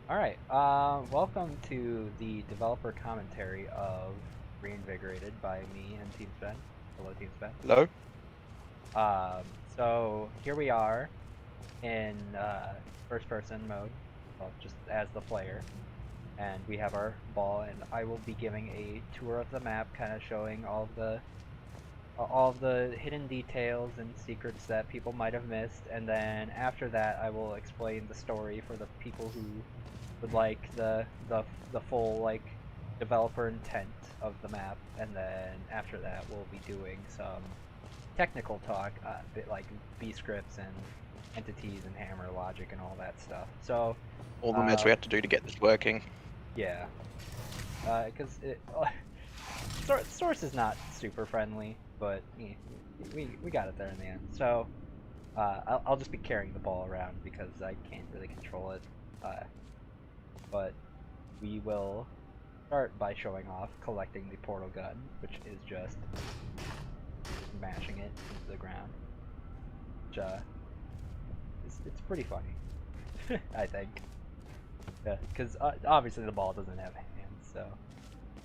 Alright, welcome to the developer commentary of Re-Invigorated by me and Team Sven. Hello, Team Sven. Hello? Um, so here we are in first-person mode, well, just as the player, and we have our ball, and I will be giving a tour of the map, kind of showing all of the hidden details and secrets that people might have missed, and then after that I will explain the story for the people who would like the full like developer intent of the map, and then after that we'll be doing some technical talk, bit like B scripts and entities and hammer logic and all that stuff. So All the meds we had to do to get this working. yeah, because source is not super friendly, but we got it there in the end. So I'll just be carrying the ball around because I can't really control it. But we will start by showing off collecting the portal gun, which is just mashing it into the ground. Which it's pretty funny, I think. Yeah, because obviously the ball doesn't have hands, so.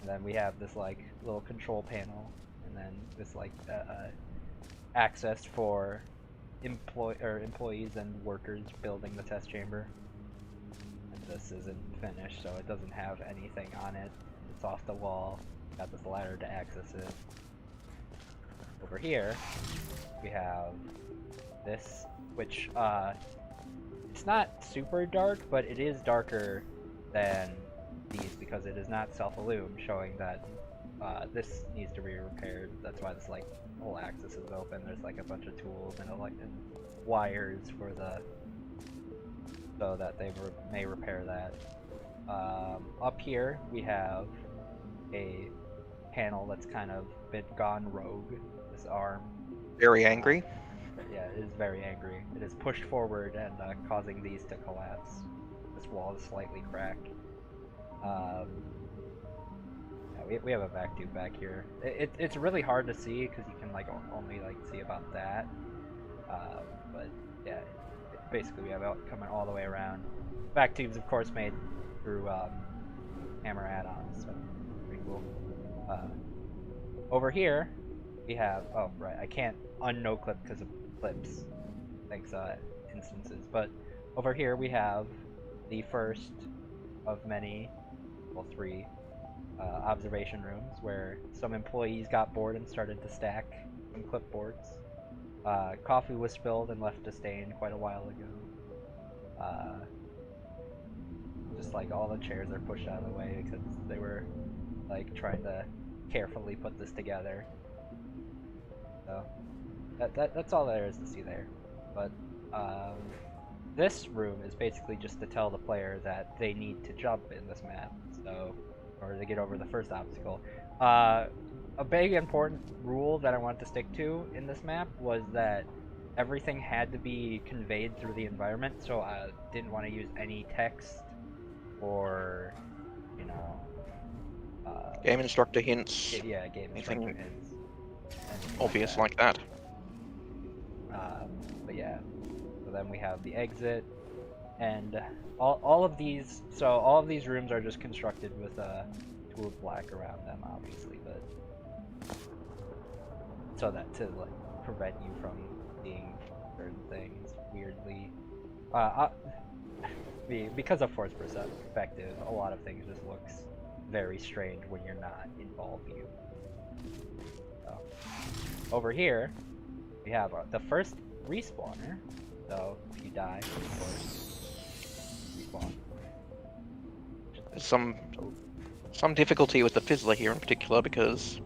And then we have this like little control panel, and then this like access for employees and workers building the test chamber. And this isn't finished, so it doesn't have anything on it. It's off the wall. Got this ladder to access it. Over here, we have this, which it's not super dark, but it is darker than these because it is not self-illume, showing that this needs to be repaired. That's why this like whole axis is open. There's like a bunch of tools and wires for the so that they may repair that. Up here we have a panel that's kind of been gone rogue. This arm. Very angry. Yeah, it is very angry. It is pushed forward and causing these to collapse. This wall is slightly cracked. Yeah, we have a vac tube back here. It's really hard to see because you can like only like see about that. But yeah, basically we have it coming all the way around. Vac tubes, of course, made through hammer add-ons, so pretty cool. Over here we have, oh right, I can't un-no clip because of clips, thanks instances. But over here we have the first of many, well, three observation rooms where some employees got bored and started to stack some clipboards. Coffee was spilled and left to stain quite a while ago. Just like all the chairs are pushed out of the way because they were like trying to carefully put this together. So that's all there is to see there. But this room is basically just to tell the player that they need to jump in this map, so in order to get over the first obstacle. A big important rule that I wanted to stick to in this map was that everything had to be conveyed through the environment, so I didn't want to use any text or, you know, Game instructor hints. yeah, game instructor Anything hints. obvious like that. But yeah, so then we have the exit, and all of these. So all of these rooms are just constructed with tooled black around them, obviously, but so that to like prevent you from seeing certain things weirdly. Because of force perspective, a lot of things just looks very strange when you're not in ball view. So, over here, we have the first respawner. So if you die, of course, respawn. There's some difficulty with the fizzler here in particular because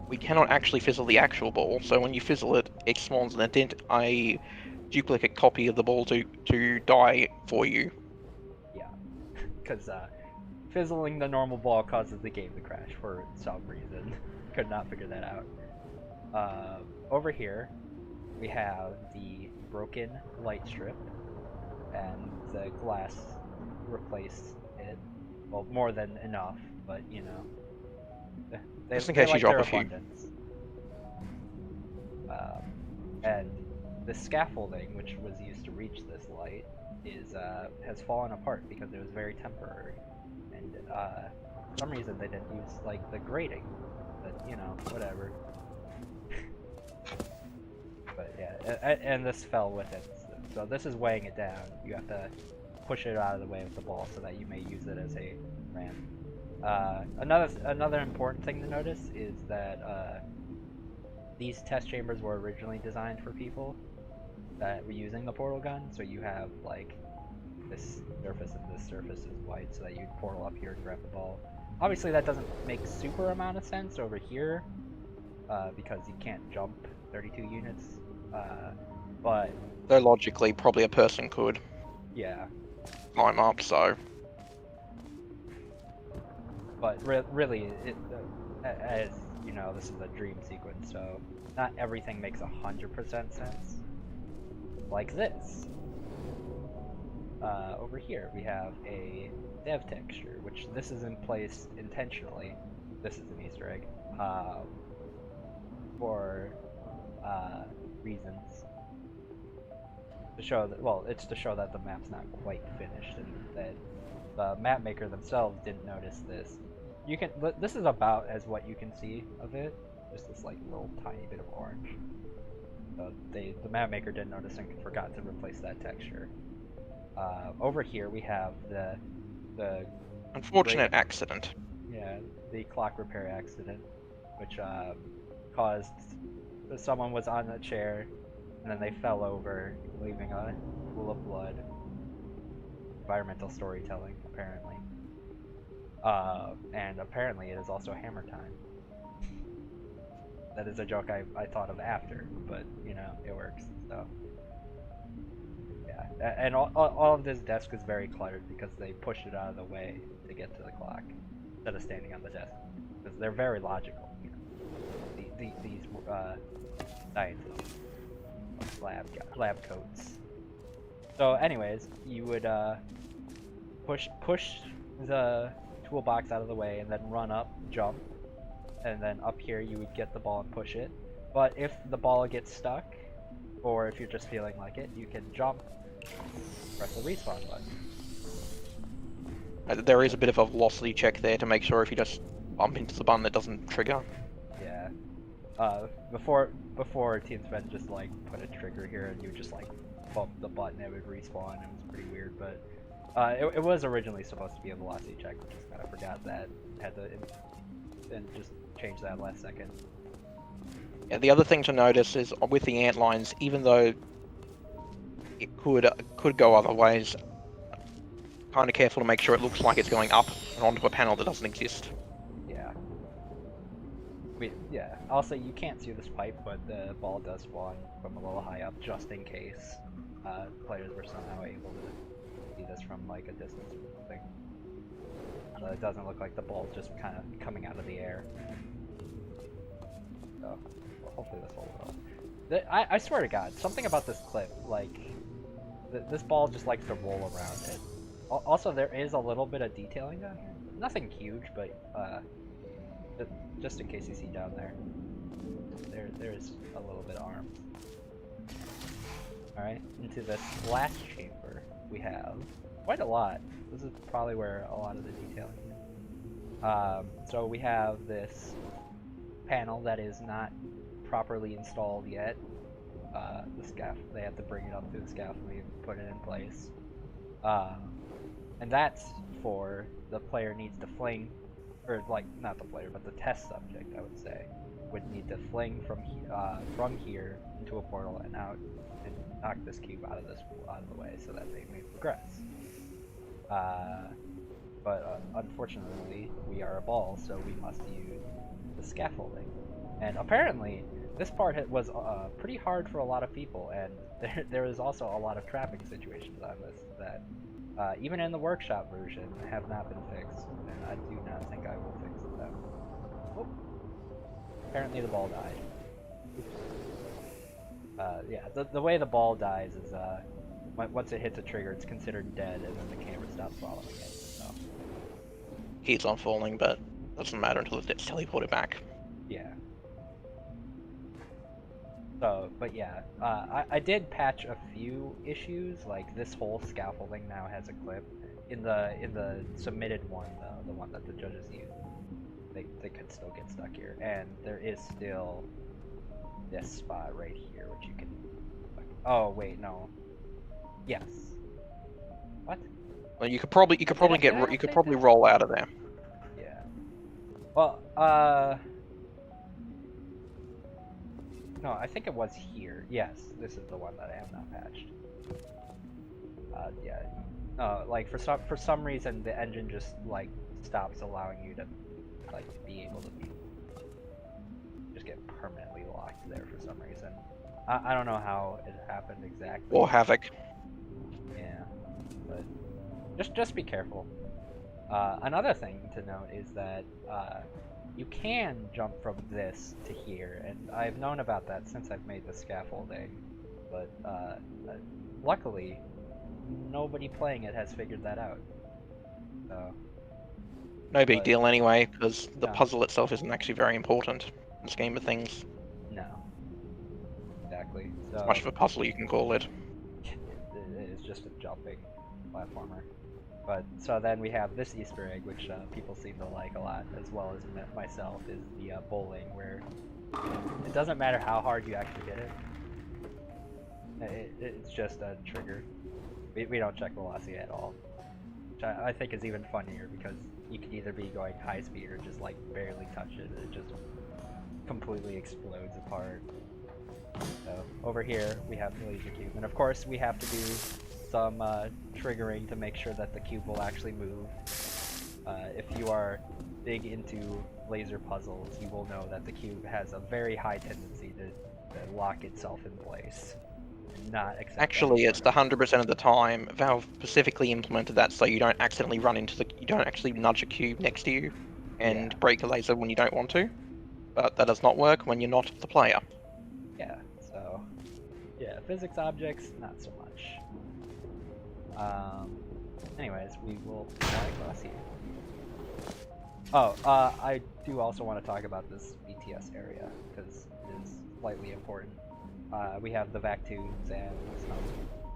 we cannot actually fizzle the actual ball. So when you fizzle it, it spawns an a duplicate copy of the ball to die for you. Yeah, because fizzling the normal ball causes the game to crash for some reason. Could not figure that out. Over here, we have the broken light strip, and the glass replaced it. Well, more than enough, but you know, Just in they case you like drop their a few. abundance. And the scaffolding, which was used to reach this light, has fallen apart because it was very temporary, and for some reason they didn't use like the grating, but you know, whatever. But yeah, and this fell with it, so this is weighing it down. You have to push it out of the way of the ball so that you may use it as a ramp. Another important thing to notice is that these test chambers were originally designed for people that were using the portal gun, so you have like this surface and this surface is white so that you'd portal up here and grab the ball. Obviously that doesn't make super amount of sense over here because you can't jump 32 units, but Though logically, probably a person could yeah. climb up, so... But really, as you know, this is a dream sequence, so not everything makes 100% sense. Like this. Over here, we have a dev texture, which this is in place intentionally. This is an Easter egg. For reasons. To show that, well, it's to show that the map's not quite finished, and that the map maker themselves didn't notice this. You can, this is about as what you can see of it, just this like little tiny bit of orange. So the map maker didn't notice and forgot to replace that texture. Over here we have the Unfortunate accident. Yeah, the clock repair accident, which caused someone was on a chair and then they fell over, leaving a pool of blood. Environmental storytelling, apparently. And apparently it is also hammer time. That is a joke I thought of after, but you know, it works, so. Yeah, and all of this desk is very cluttered because they pushed it out of the way to get to the clock instead of standing on the desk. Because they're very logical, you know. These scientists, lab coats. So anyways, you would push the toolbox out of the way and then run up, jump, and then up here you would get the ball and push it. But if the ball gets stuck, or if you're just feeling like it, you can jump, press the respawn button. There is a bit of a velocity check there to make sure if you just bump into the button it doesn't trigger. Yeah. Before Team Spend just like put a trigger here and you just like bump the button, it would respawn. It was pretty weird, but it was originally supposed to be a velocity check. We just kind of forgot that, had to and just change that last second. Yeah, the other thing to notice is with the ant lines, even though it could go other ways, kind of careful to make sure it looks like it's going up and onto a panel that doesn't exist. Yeah. Yeah. Also, you can't see this pipe, but the ball does spawn from a little high up, just in case players were somehow able to see this from like a distance or something. So it doesn't look like the ball's just kind of coming out of the air. So, well, hopefully this will work. I swear to God, something about this clip, like, this ball just likes to roll around it. Also, there is a little bit of detailing down here. Nothing huge, but just in case you see down there, there's a little bit of arms. All right, into this last chamber, we have quite a lot. This is probably where a lot of the detailing is. So we have this panel that is not properly installed yet. The scaffold, they have to bring it up to the scaffolding and put it in place. And that's for the player needs to fling, or like not the player, but the test subject, I would say, would need to fling from here into a portal and out and knock this cube out of the way so that they may progress. But unfortunately, we are a ball, so we must use the scaffolding. And apparently, this part was pretty hard for a lot of people, and there is also a lot of trapping situations on this that, even in the workshop version, have not been fixed, and I do not think I will fix them. Oh. Apparently the ball died. Oops. Yeah, the way the ball dies is, once it hits a trigger, it's considered dead, and then the camera stops following it, so. Keeps on falling, but doesn't matter until it gets teleported back. Yeah. So, but yeah, I did patch a few issues. Like this whole scaffolding now has a clip. In the submitted one, the one that the judges use, they could still get stuck here, and there is still this spot right here, which you can. Oh wait, no. Yes. What? Well, you could probably Did I you could update probably this? roll out of there. Yeah. Well, no, I think it was here. Yes, this is the one that I have not patched. Yeah. Like for some reason the engine just like stops allowing you to like be able to just get permanently locked there for some reason. I don't know how it happened exactly. Or Havoc. Yeah, but just be careful. Another thing to note is that you can jump from this to here, and I've known about that since I've made the scaffolding, but luckily nobody playing it has figured that out. So, No big but deal anyway, because the no, puzzle itself isn't actually very important in the scheme of things. no, exactly. As much So of a puzzle you can call it. it is just a jumping platformer. But so then we have this Easter egg, which people seem to like a lot, as well as myself, is the bowling, where it doesn't matter how hard you actually hit it. It's just a trigger. We don't check velocity at all, which I think is even funnier because you could either be going high speed or just like barely touch it. It just completely explodes apart. So over here we have the laser cube, and of course we have to do some triggering to make sure that the cube will actually move. If you are big into laser puzzles, you will know that the cube has a very high tendency to lock itself in place and not accept Actually, any it's sort the of... 100% of the time. Valve specifically implemented that so you don't accidentally run into you don't actually nudge a cube next to you and Yeah, break a laser when you don't want to. But that does not work when you're not the player. yeah, so... Yeah, physics objects, not so much. Anyways, we will fly across here. Oh, I do also want to talk about this BTS area, because it is slightly important. We have the vac tubes and some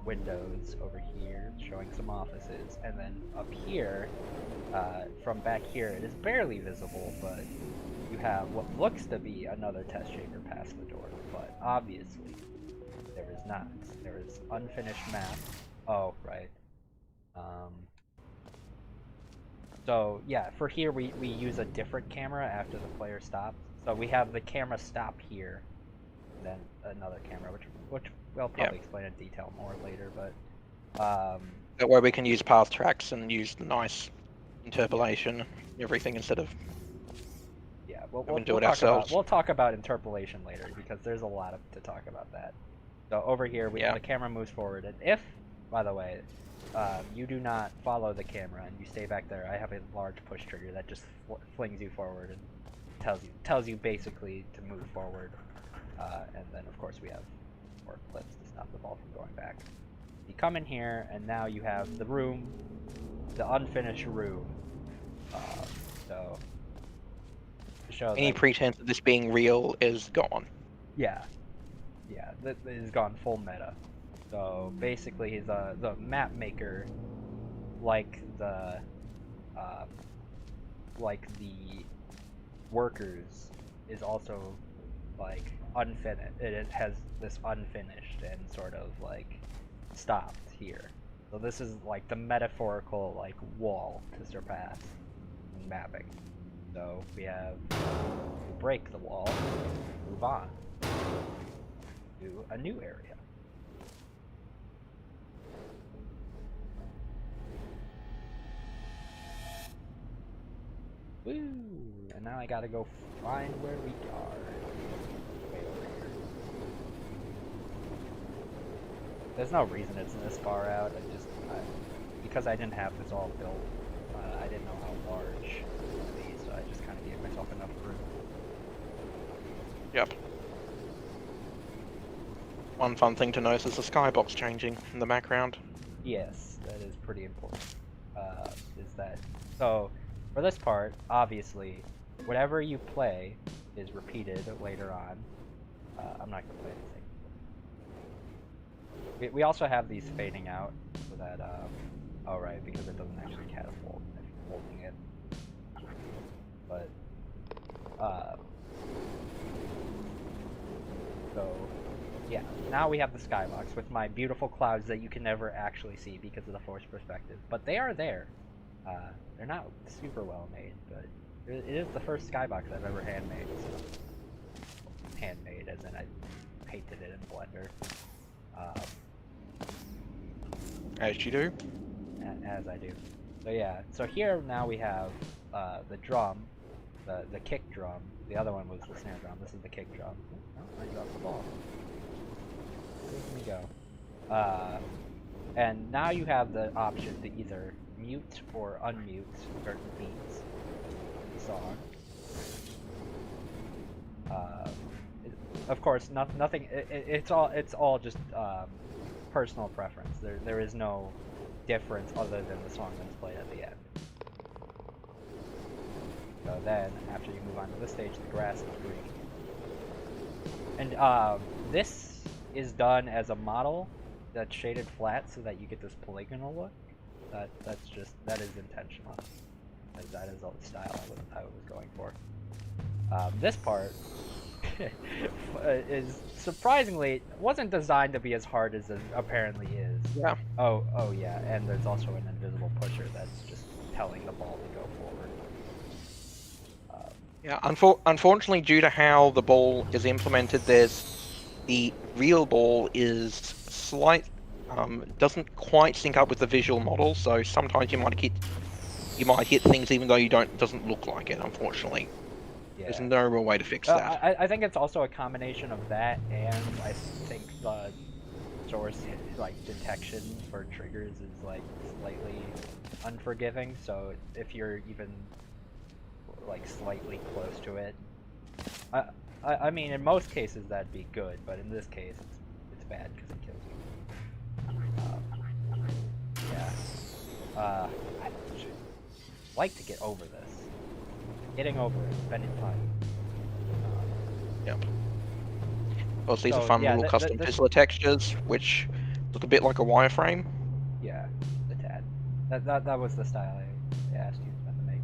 windows over here, showing some offices, and then up here, from back here, it is barely visible, but you have what looks to be another test chamber past the door, but obviously there is not. There is unfinished map. Oh, right. So yeah, for here we use a different camera after the player stops. So we have the camera stop here, and then another camera, which we'll probably explain in detail more later. But That way we can use path tracks and use the nice interpolation, everything instead of yeah, having to do it ourselves. we'll talk about interpolation later because there's a lot to talk about that. So over here, the camera moves forward, and if, by the way, you do not follow the camera and you stay back there, I have a large push trigger that just flings you forward and tells you basically to move forward. And then of course we have more clips to stop the ball from going back. You come in here, and now you have the room, the unfinished room. So to show Any pretense of this being real is gone. yeah, that is gone full meta. So basically, the map maker, like the workers, is also like unfinished. It has this unfinished and sort of like stopped here. So this is like the metaphorical like wall to surpass in mapping. So we have to break the wall, move on to a new area. Woo! And now I gotta go find where we are. Way over here. There's no reason it's this far out. Because I didn't have this all built, I didn't know how large it would be, so I just kind of gave myself enough room. Yep. One fun thing to notice is the skybox changing in the background. Yes, that is pretty important. So for this part, obviously, whatever you play is repeated later on. I'm not gonna play anything. We also have these fading out so that oh right, because it doesn't actually catapult if you're holding it. But so yeah, now we have the skybox with my beautiful clouds that you can never actually see because of the forced perspective, but they are there. They're not super well made, but it is the first skybox I've ever handmade. So. Handmade, as in I painted it in Blender. As you do. As I do. So yeah, so here now we have the drum, the kick drum. The other one was the snare drum. This is the kick drum. Oh, I dropped the ball. Let me go. And now you have the option to either mute or unmute certain beats of the song. Of course, nothing. It's all just personal preference. There is no difference other than the song that's played at the end. So then, after you move on to this stage, the grass is green. And this is done as a model that's shaded flat so that you get this polygonal look. That is intentional. That is the style I was going for. This part is surprisingly wasn't designed to be as hard as it apparently is. Yeah. Oh yeah, and there's also an invisible pusher that's just telling the ball to go forward. Yeah, unfortunately, due to how the ball is implemented, the real ball is doesn't quite sync up with the visual model, so sometimes you might hit things even though doesn't look like it, unfortunately. Yeah. There's no real way to fix that. I think it's also a combination of that, and I think the source detection for triggers is like slightly unforgiving. So if you're even like slightly close to it, I mean in most cases that'd be good, but in this case it's bad because it kills you. Yeah. I like to get over this. Getting over it, spending time. Yep. Well, these are So, fun yeah, little custom Fizzler textures, which look a bit like a wireframe. Yeah, the tad. That was the style I asked you to make.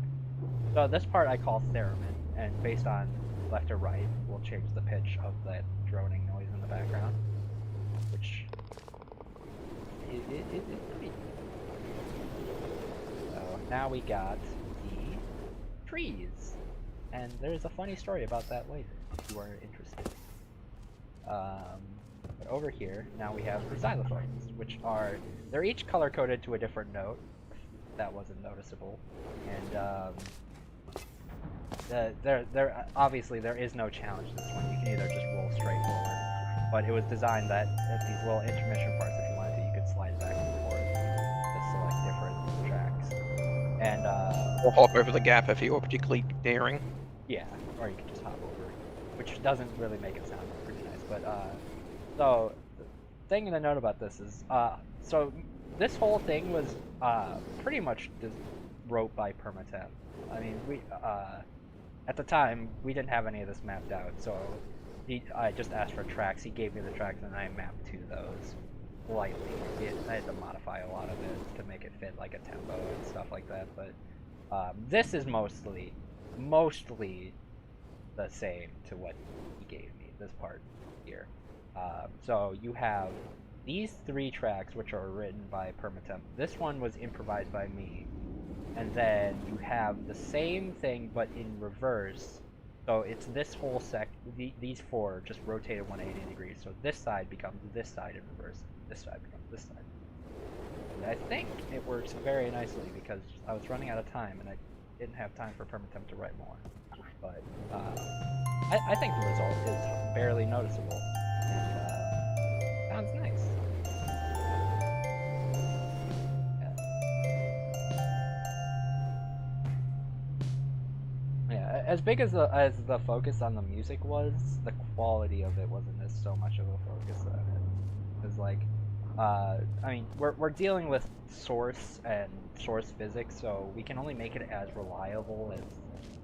So this part I call theremin, and based on left or right, we'll change the pitch of that droning noise in the background, which it's pretty. So now we got the trees, and there's a funny story about that later if you are interested. But over here now we have the xylophones, which they're each color coded to a different note. If that wasn't noticeable, and there obviously there is no challenge to this one. You can either just roll straight forward, but it was designed that at these little intermission parts, if you wanted to, you could slide back and forth to select different tracks. And Or hop over the gap if you were particularly daring. yeah, or you could just hop over, which doesn't really make it sound pretty nice. But so the thing to note about this is so this whole thing was pretty much just wrote by Permatemp. I mean, we at the time we didn't have any of this mapped out, so I just asked for tracks. He gave me the tracks, and I mapped to those slightly. I had to modify a lot of it to make it fit like a tempo and stuff like that. But this is mostly the same to what he gave me. This part here. So you have these 3 tracks, which are written by Permatemp. This one was improvised by me. And then you have the same thing, but in reverse. So it's this whole these 4 just rotated 180 degrees. So this side becomes this side in reverse. This side becomes this side. And I think it works very nicely because I was running out of time and I didn't have time for Permatemp to write more. But I think the result is barely noticeable. And sounds nice. Yeah, as big as the focus on the music was, the quality of it wasn't as so much of a focus on it. Because like, I mean, we're dealing with source and source physics, so we can only make it as reliable as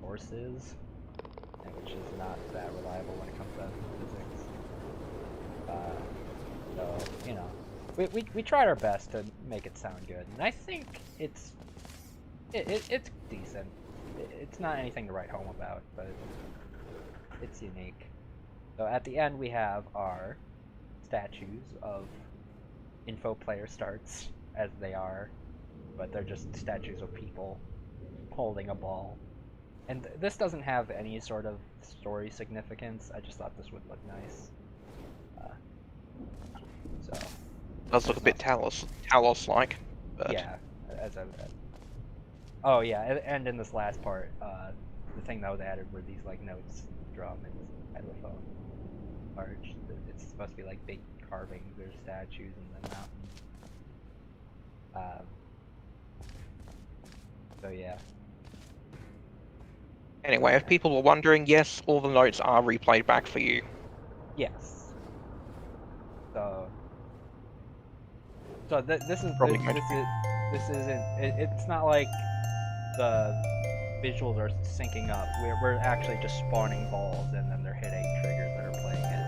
source is, which is not that reliable when it comes to physics. So, you know, we tried our best to make it sound good, and I think it's decent. It's not anything to write home about, but it's unique. So at the end we have our statues of info player starts as they are, but they're just statues of people holding a ball. And this doesn't have any sort of story significance. I just thought this would look nice. Uh, so Does look there's a bit Talos-like, but yeah, as a oh yeah, and in this last part, the thing that was added were these like notes, drum and xylophone arch. It's supposed to be like big carvings or statues in the mountain. Um, so yeah. anyway, if people were wondering, yes, all the notes are replayed back for you. Yes. So this is Probably this isn't it's not like the visuals are syncing up. We're actually just spawning balls and then they're hitting triggers that are playing it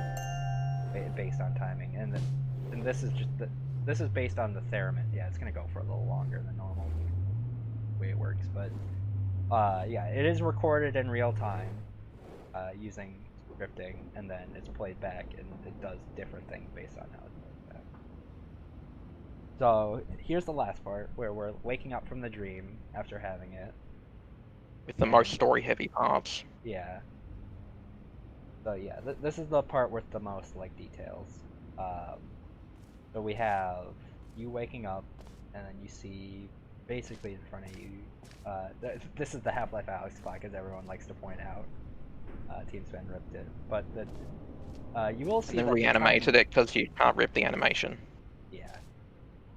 based on timing. And this is just this is based on the theremin. Yeah, it's gonna go for a little longer than normal way it works, but yeah, it is recorded in real time using scripting, and then it's played back and it does different things based on how it's played back. So here's the last part where we're waking up from the dream after having it. With the most story-heavy parts. Yeah. So yeah, this is the part with the most like details. Um, so we have you waking up, and then you see basically in front of you. This is the Half-Life Alyx clock, as everyone likes to point out. Team Sven ripped it, but you will see And then that reanimated it because you can't rip the animation. Yeah,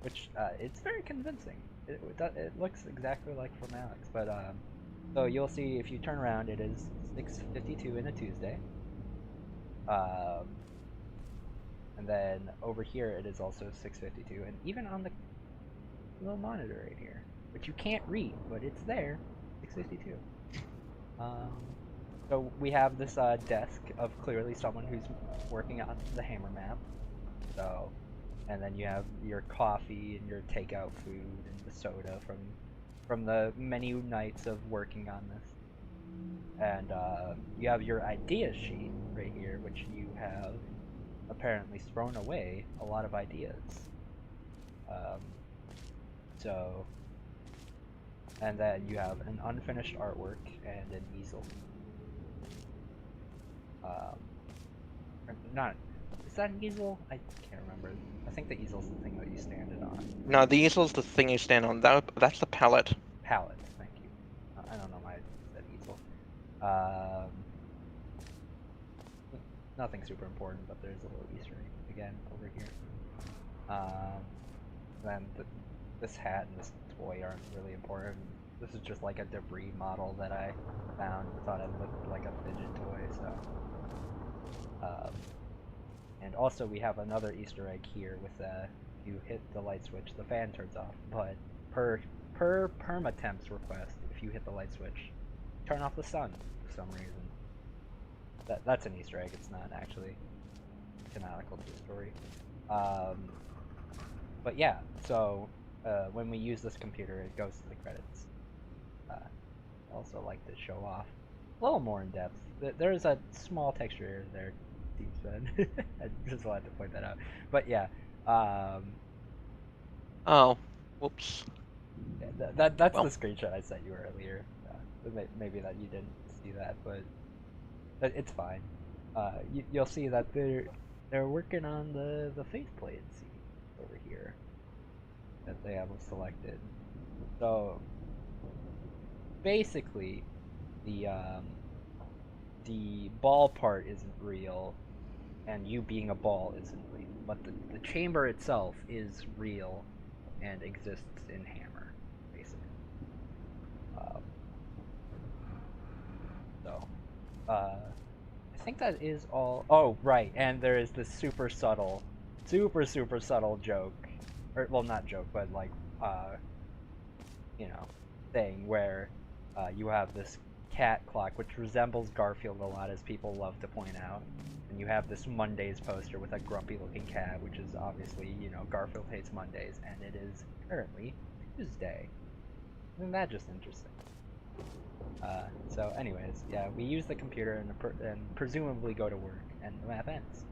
which it's very convincing. It looks exactly like from Alyx, but so you'll see if you turn around, it is 6:52 in a Tuesday. Um, and then over here it is also 6:52, and even on the little monitor right here, which you can't read, but it's there, 6:52. Um, so we have this desk of clearly someone who's working on the hammer map. So, and then you have your coffee and your takeout food and the soda from the many nights of working on this. And you have your idea sheet right here, which you have apparently thrown away a lot of ideas. Um, so, and then you have an unfinished artwork and an easel. Not, is that an easel? I can't remember. I think the easel's the thing that you stand it on. No, the easel's the thing you stand on. That's the palette. Palette, thank you. I don't know why I said easel. Um, nothing super important, but there's a little Easter egg again over here. Then this hat and this toy aren't really important. This is just like a debris model that I found. Thought it looked like a fidget toy, so. And also we have another Easter egg here with you hit the light switch, the fan turns off, but per Permatemp's request, if you hit the light switch, turn off the sun for some reason. That's an Easter egg, it's not actually canonical to the story. But yeah, so when we use this computer, it goes to the credits. I also like to show off a little more in depth. There's a small texture error there, Team Sven. I just wanted to point that out. But yeah, Oh, whoops. yeah that's the screenshot I sent you earlier. Maybe that you didn't see that, but it's fine. You'll see that they're working on the faceplate scene over here that they have selected. So basically, the ball part isn't real, and you being a ball isn't real. But the chamber itself is real and exists in Hammer, basically. So, I think that is all. Oh, right, and there is this super subtle joke, or well, not joke, but like, thing where you have this cat clock, which resembles Garfield a lot, as people love to point out. And you have this Mondays poster with a grumpy-looking cat, which is obviously, you know, Garfield hates Mondays, and it is currently Tuesday. Isn't that just interesting? So anyways, yeah, we use the computer and presumably go to work, and the map ends.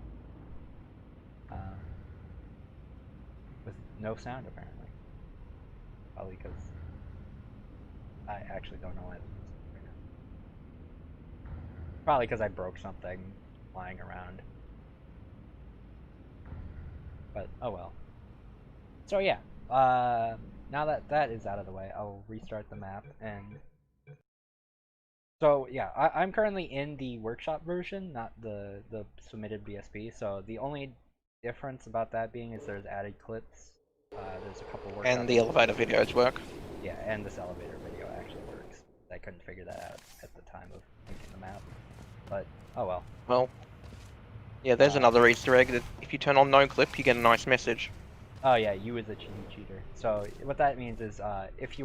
With no sound, apparently. Probably because I actually don't know why. Probably because I broke something lying around. But, oh well. So yeah, now that that is out of the way, I'll restart the map, and so yeah, I'm currently in the workshop version, not the submitted BSP. So the only difference about that being is there's added clips. There's a couple workshop. And the elevator videos work. Yeah, and this elevator video actually works. I couldn't figure that out at the time of making the map, but oh well. Well, yeah, there's another Easter egg that if you turn on no clip, you get a nice message. Oh yeah, you as a cheater. So what that means is, if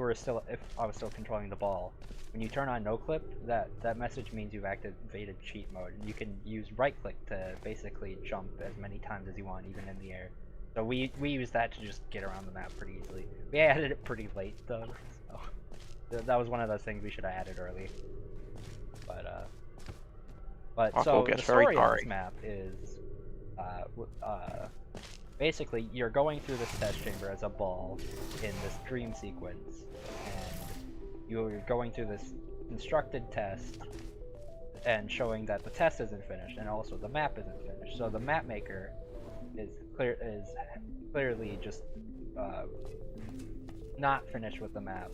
I was still controlling the ball, when you turn on no clip, that message means you've activated cheat mode, and you can use right click to basically jump as many times as you want, even in the air. So we use that to just get around the map pretty easily. We added it pretty late though, so that was one of those things we should have added early. But so the story of this map is, basically, you're going through this test chamber as a ball in this dream sequence, and you're going through this constructed test and showing that the test isn't finished, and also the map isn't finished. So the map maker is clearly just not finished with the map.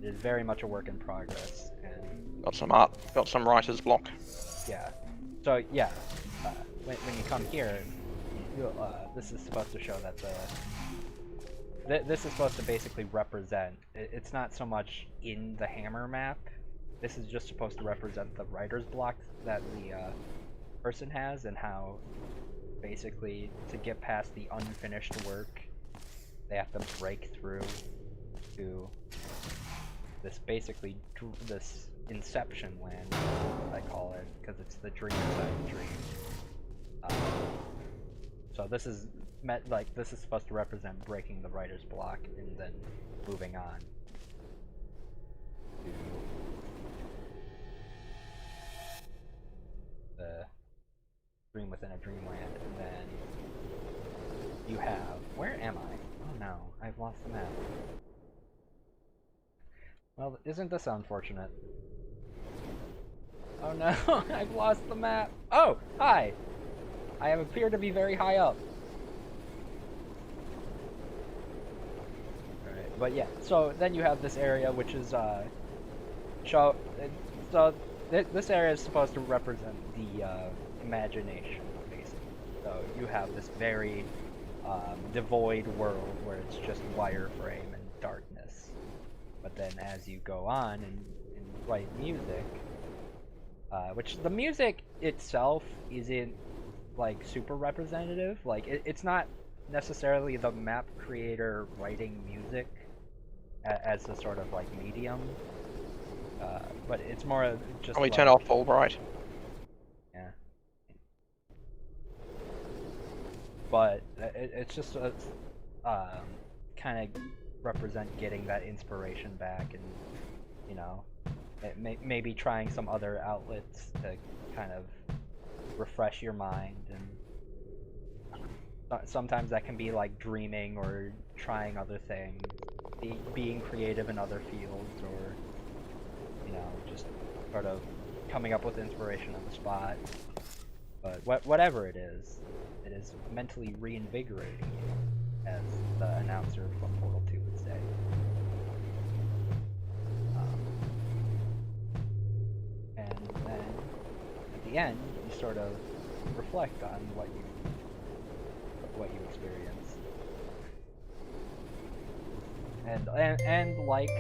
It is very much a work in progress, and Got some writer's block. yeah. So yeah, when you come here, this is supposed to show that this is supposed to basically represent. It's not so much in the hammer map. This is just supposed to represent the writer's block that the person has, and how basically to get past the unfinished work, they have to break through to this this Inception land, I call it, because it's the dream inside the dream. So this is this is supposed to represent breaking the writer's block and then moving on to the dream within a dreamland, and then you have, where am I? Oh no, I've lost the map. Well, isn't this unfortunate? Oh no, I've lost the map. Oh, hi! I appear to be very high up. Alright, but yeah, so then you have this area which is, this area is supposed to represent the, imagination, basically. So you have this very, devoid world where it's just wireframe and darkness. But then as you go on and write music, which the music itself isn't like super representative. Like it's not necessarily the map creator writing music as a sort of like medium, but it's more just. Oh, we turn off Fulbright. Yeah. But it's just kind of represent getting that inspiration back, and you know, maybe trying some other outlets to kind of refresh your mind, and sometimes that can be like dreaming or trying other things, being creative in other fields, or you know, just sort of coming up with inspiration on the spot. But whatever it is mentally reinvigorating you, as the announcer from Portal 2 would say. And then at the end, you sort of reflect on what you experience, and like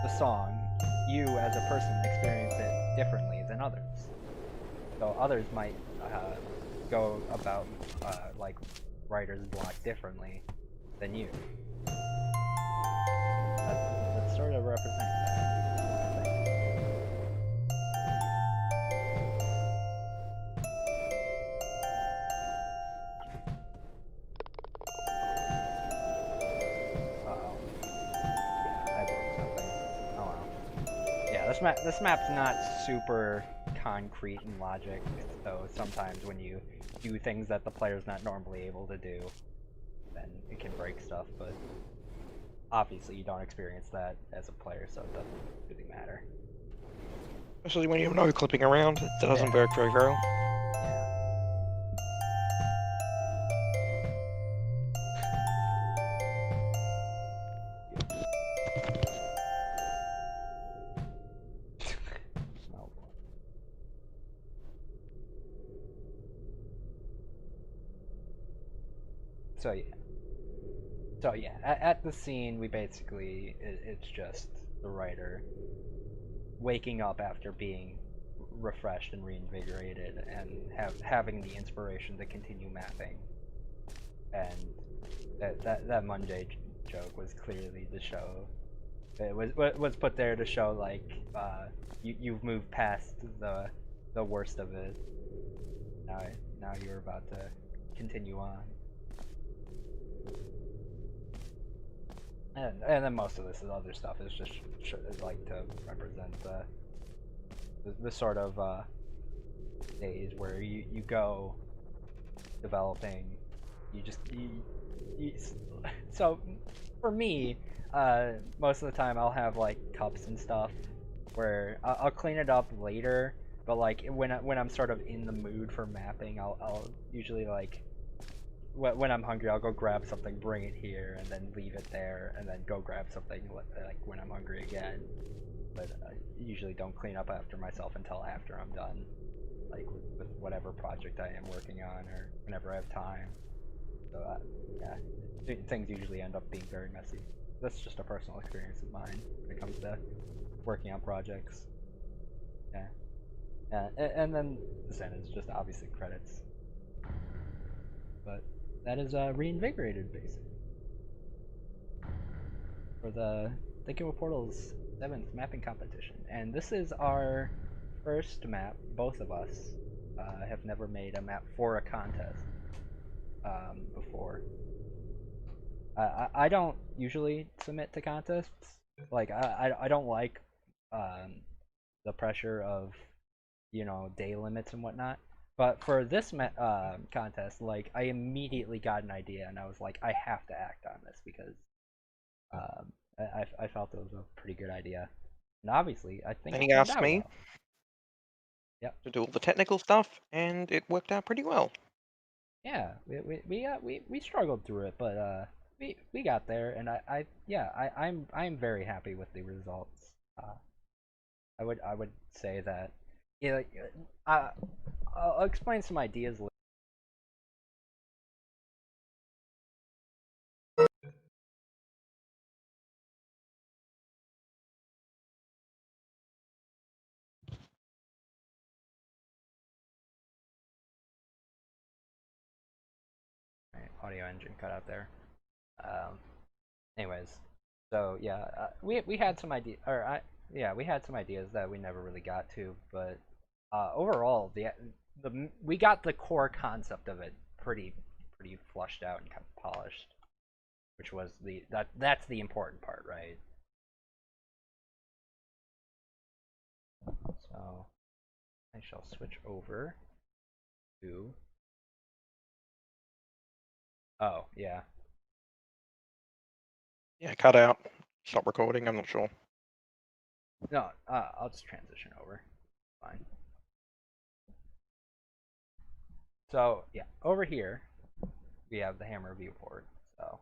the song, you as a person experience it differently than others. So others might go about like writer's block differently than you. That sort of represents that, I think. this map's not super concrete in logic, so sometimes when you do things that the player's not normally able to do, then it can break stuff, but obviously you don't experience that as a player, so it doesn't really matter. Especially when you're no clipping around, it doesn't work very well. Oh, boy. So yeah, at the scene, we basically it's just the writer waking up after being refreshed and reinvigorated, and having the inspiration to continue mapping. And that Monday joke was clearly to show. It was put there to show like you've moved past the worst of it. Now you're about to continue on. And then most of this is other stuff is just like to represent the sort of days where you go developing, you so for me, most of the time I'll have like cups and stuff where I'll clean it up later, but like when I'm sort of in the mood for mapping, I'll usually like when I'm hungry, I'll go grab something, bring it here, and then leave it there, and then go grab something like when I'm hungry again. But I usually don't clean up after myself until after I'm done, like with whatever project I am working on, or whenever I have time. So yeah, things usually end up being very messy. That's just a personal experience of mine when it comes to working on projects. Yeah, and then then it's just obviously credits, but that is Re-Invigorated basically for the Thinking with Portals 7th mapping competition. And this is our first map. Both of us have never made a map for a contest before. I don't usually submit to contests. Like I don't like the pressure of day limits and whatnot. But for this contest, like I immediately got an idea and I was like, I have to act on this because I felt it was a pretty good idea, and obviously I think And it he turned asked out me well. Yep. to do all the technical stuff, and it worked out pretty well. Yeah, we struggled through it, but we got there, and I'm very happy with the results. I would say that yeah, uh, I'll explain some ideas later. Right, audio engine cut out there. Um, anyways, so yeah, we had some idea, or we had some ideas that we never really got to, but overall we got the core concept of it pretty flushed out and kind of polished, which was that's the important part, right? So I shall switch over to oh yeah Yeah, cut out. Stop recording, I'm not sure. no I'll just transition over, fine. So yeah, over here we have the Hammer viewport. So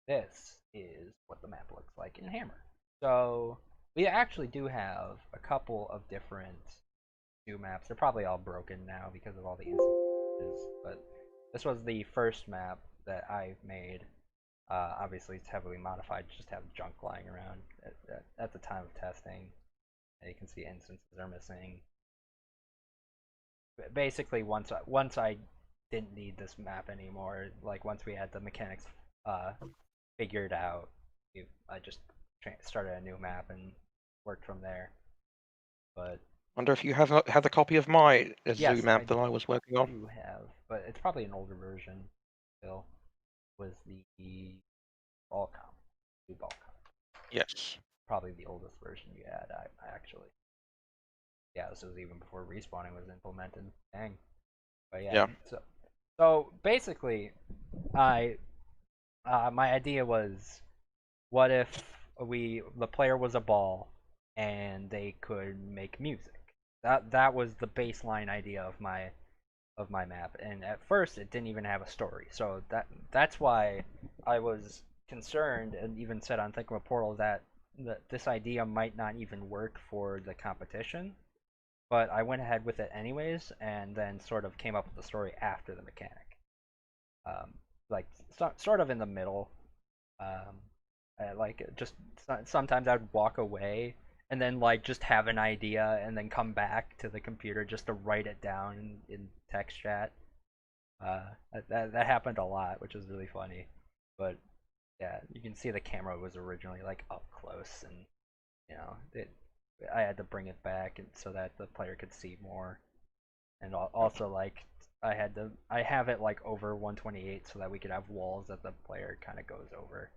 this is what the map looks like in Hammer. So we actually do have a couple of different new maps. They're probably all broken now because of all the instances, but this was the first map that I made. Obviously, it's heavily modified, just have junk lying around at the time of testing. And you can see instances are missing. But basically, once I didn't need this map anymore, like once we had the mechanics uh, figured out, I just started a new map and worked from there. But Wonder if you have a copy of my zoo yes, map that I was working on. do have, but it's probably an older version. Still, was the Balcom, new Balcom. Yes. Probably the oldest version you had, actually. Yeah, this was even before respawning was implemented. Dang. But yeah, Yeah. so basically, I my idea was, what if the player was a ball and they could make music? That was the baseline idea of my map, and at first it didn't even have a story. So that's why I was concerned and even said on Think of a Portal that this idea might not even work for the competition. But I went ahead with it anyways, and then sort of came up with the story after the mechanic. Um, like sort of in the middle. Um, like just sometimes I'd walk away and then like just have an idea and then come back to the computer just to write it down in text chat. That happened a lot, which is really funny. But yeah, you can see the camera was originally like up close, and you know I had to bring it back and so that the player could see more, and also like I have it like over 128 so that we could have walls that the player kind of goes over.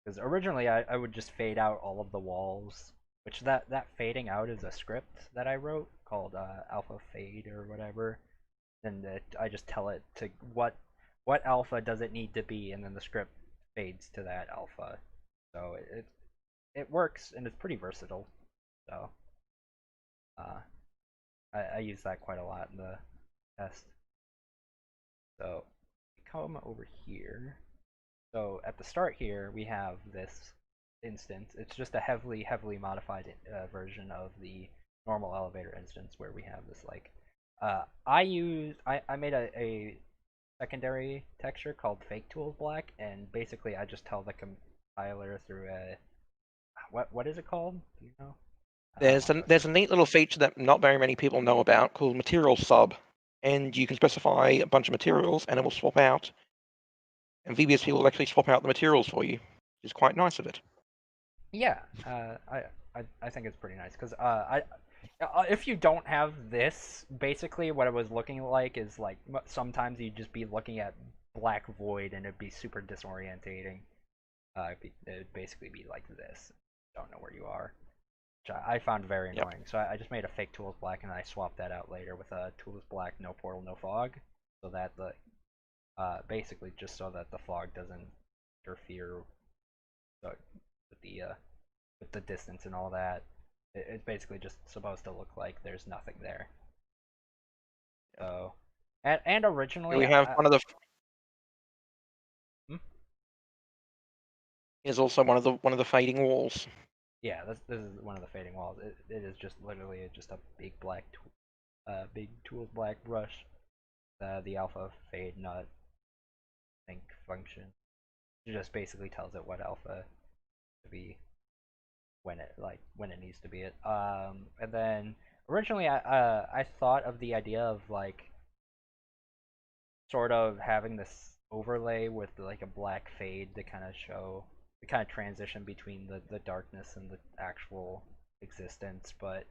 Because originally I would just fade out all of the walls, which that fading out is a script that I wrote called alpha fade or whatever, and I just tell it to what alpha does it need to be, and then the script fades to that alpha. So it works and it's pretty versatile. So uh, I use that quite a lot in the test. So come over here. So at the start here, we have this instance. It's just a heavily modified version of the normal elevator instance where we have this like, I made a secondary texture called fake tools black, and basically I just tell the compiler through a, what is it called? Do you know? I don't want to There's a neat little feature that not very many people know about called material sub, and you can specify a bunch of materials and it will swap out, and VBSP will actually swap out the materials for you, which is quite nice of it. Yeah, I think it's pretty nice because if you don't have this, basically what it was looking like is like sometimes you'd just be looking at black void and it'd be super disorientating. It'd basically be like this. Don't know where you are, which I found very Yep. annoying. So I just made a fake tools black and I swapped that out later with a tools black no portal no fog, so that the basically just so that the fog doesn't interfere with the distance and all that. It's basically just supposed to look like there's nothing there. So, and Here originally, we have hmm? here's also one of the fading walls. Yeah, this is one of the fading walls. It is just literally just a big tools black brush. The alpha fade nut sync function. It just basically tells it what alpha to be when it needs to be it. And then originally I thought of the idea of like sort of having this overlay with like a black fade to kind of show the kind of transition between the darkness and the actual existence, but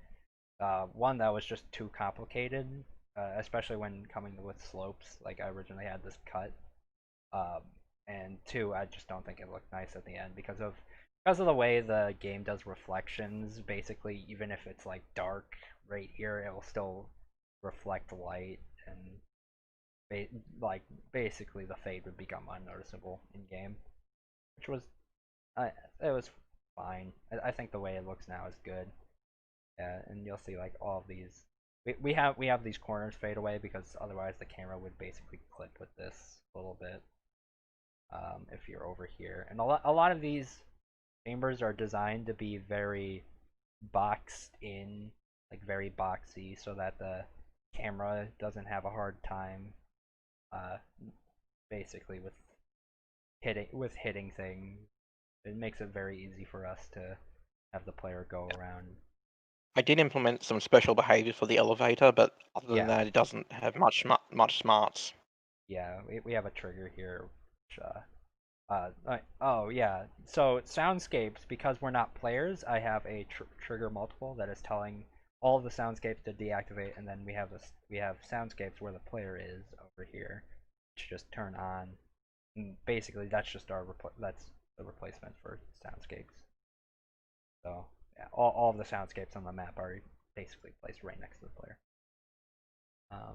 one that was just too complicated, especially when coming with slopes. Like I originally had this cut, um, and two, I just don't think it looked nice at the end because of the way the game does reflections. Basically, even if it's like dark right here, it will still reflect light, and ba- like basically the fade would become unnoticeable in game, which was I it was fine. I think the way it looks now is good. Yeah, and you'll see like all of these. We have these corners fade away because otherwise the camera would basically clip with this a little bit. If you're over here, and a lot of these chambers are designed to be very boxed in, like very boxy, so that the camera doesn't have a hard time, uh, basically hitting things. It makes it very easy for us to have the player go around. I did implement some special behavior for the elevator, but other than Yeah, that, it doesn't have much smarts. yeah, we have a trigger here. Which, oh yeah, so soundscapes, because we're not players, I have a trigger multiple that is telling all of the soundscapes to deactivate, and then we have soundscapes where the player is over here, which just turn on. And basically, that's just that's the replacement for soundscapes. So yeah, all of the soundscapes on the map are basically placed right next to the player.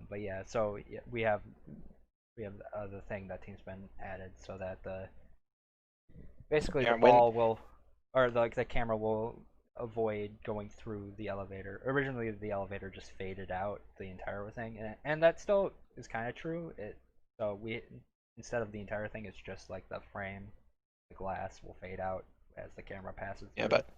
But yeah, so yeah, we have the thing that TeamSpend added so that the basically the Yeah, when ball will, or the camera will avoid going through the elevator. Originally, the elevator just faded out the entire thing, and that still is kind of true. So we instead of the entire thing, it's just like the frame, the glass will fade out as the camera passes yeah, through. but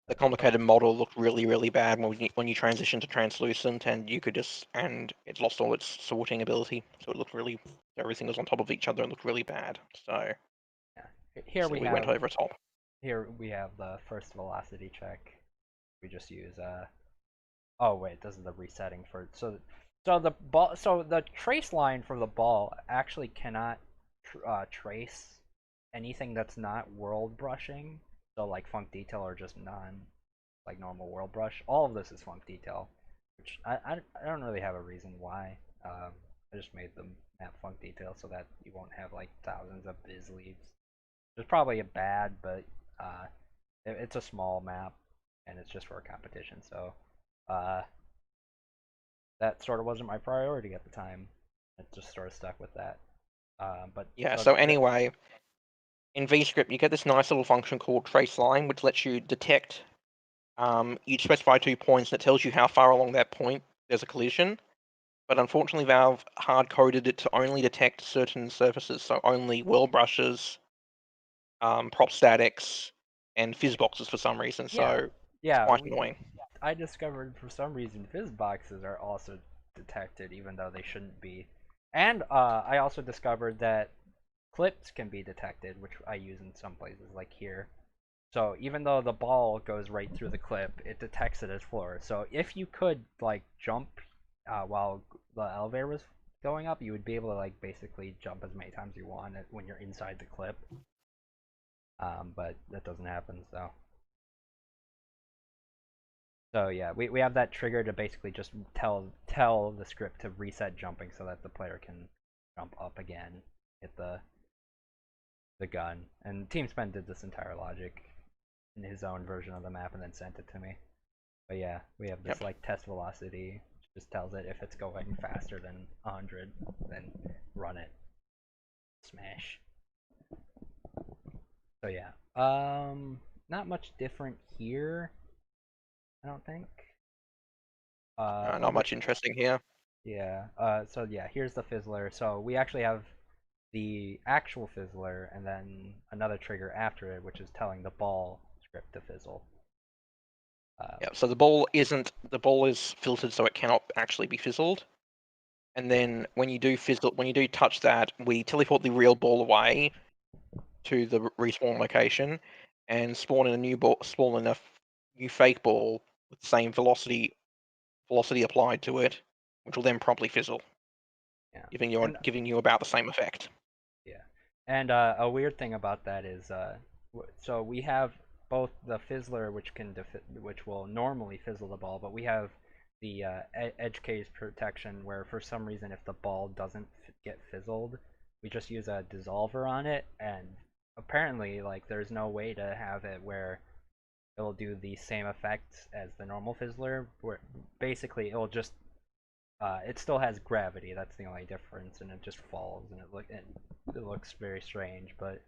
the complicated model looked really, really bad when you transition to translucent, and you could just and it lost all its sorting ability, so it looked really everything was on top of each other and looked really bad. So Yeah. Here so we we went have over top. here we have the first velocity check. We just use Oh wait, this is the resetting for so the trace line for the ball actually cannot trace anything that's not world brushing. So like funk detail or just non like normal world brush. All of this is funk detail, which I don't really have a reason why. I just made the map funk detail so that you won't have like thousands of biz leads. It's probably a bad, but uh, it's a small map and it's just for a competition, so uh, that sort of wasn't my priority at the time. It just sort of stuck with that. But Yeah. so So anyway, in VScript you get this nice little function called trace line, which lets you detect. You specify 2 points, and it tells you how far along that point there's a collision. But unfortunately, Valve hard-coded it to only detect certain surfaces, so only world brushes, prop statics, and fizz boxes for some reason. yeah, So it's yeah, quite annoying. I discovered for some reason fizz boxes are also detected even though they shouldn't be, and I also discovered that clips can be detected, which I use in some places like here. So even though the ball goes right through the clip, it detects it as floor. So if you could like jump while the elevator was going up, you would be able to like basically jump as many times you want when you're inside the clip. But that doesn't happen. So yeah, we have that trigger to basically just tell the script to reset jumping so that the player can jump up again, hit the gun. And TeamSpend did this entire logic in his own version of the map and then sent it to me. But yeah, we have this Yep. like test velocity, which just tells it if it's going faster than 100, then run it, smash. So yeah, not much different here, I don't think. Not Over much interesting here. Yeah. So yeah, here's the fizzler. So we actually have the actual fizzler and then another trigger after it, which is telling the ball script to fizzle. Yeah. So the ball is filtered so it cannot actually be fizzled. And Yeah. then when you do touch that, we teleport the real ball away to the respawn location, and spawn in a new ball, spawn in a new fake ball with the same velocity applied to it, which will then promptly fizzle, Yeah. giving And you about the same effect. yeah. And a weird thing about that is so we have both the fizzler which will normally fizzle the ball, but we have the edge case protection where for some reason if the ball doesn't get fizzled, we just use a dissolver on it, and apparently like there's no way to have it where it'll do the same effect as the normal fizzler, where basically it still has gravity. That's the only difference, and it just falls, and it looks very strange. But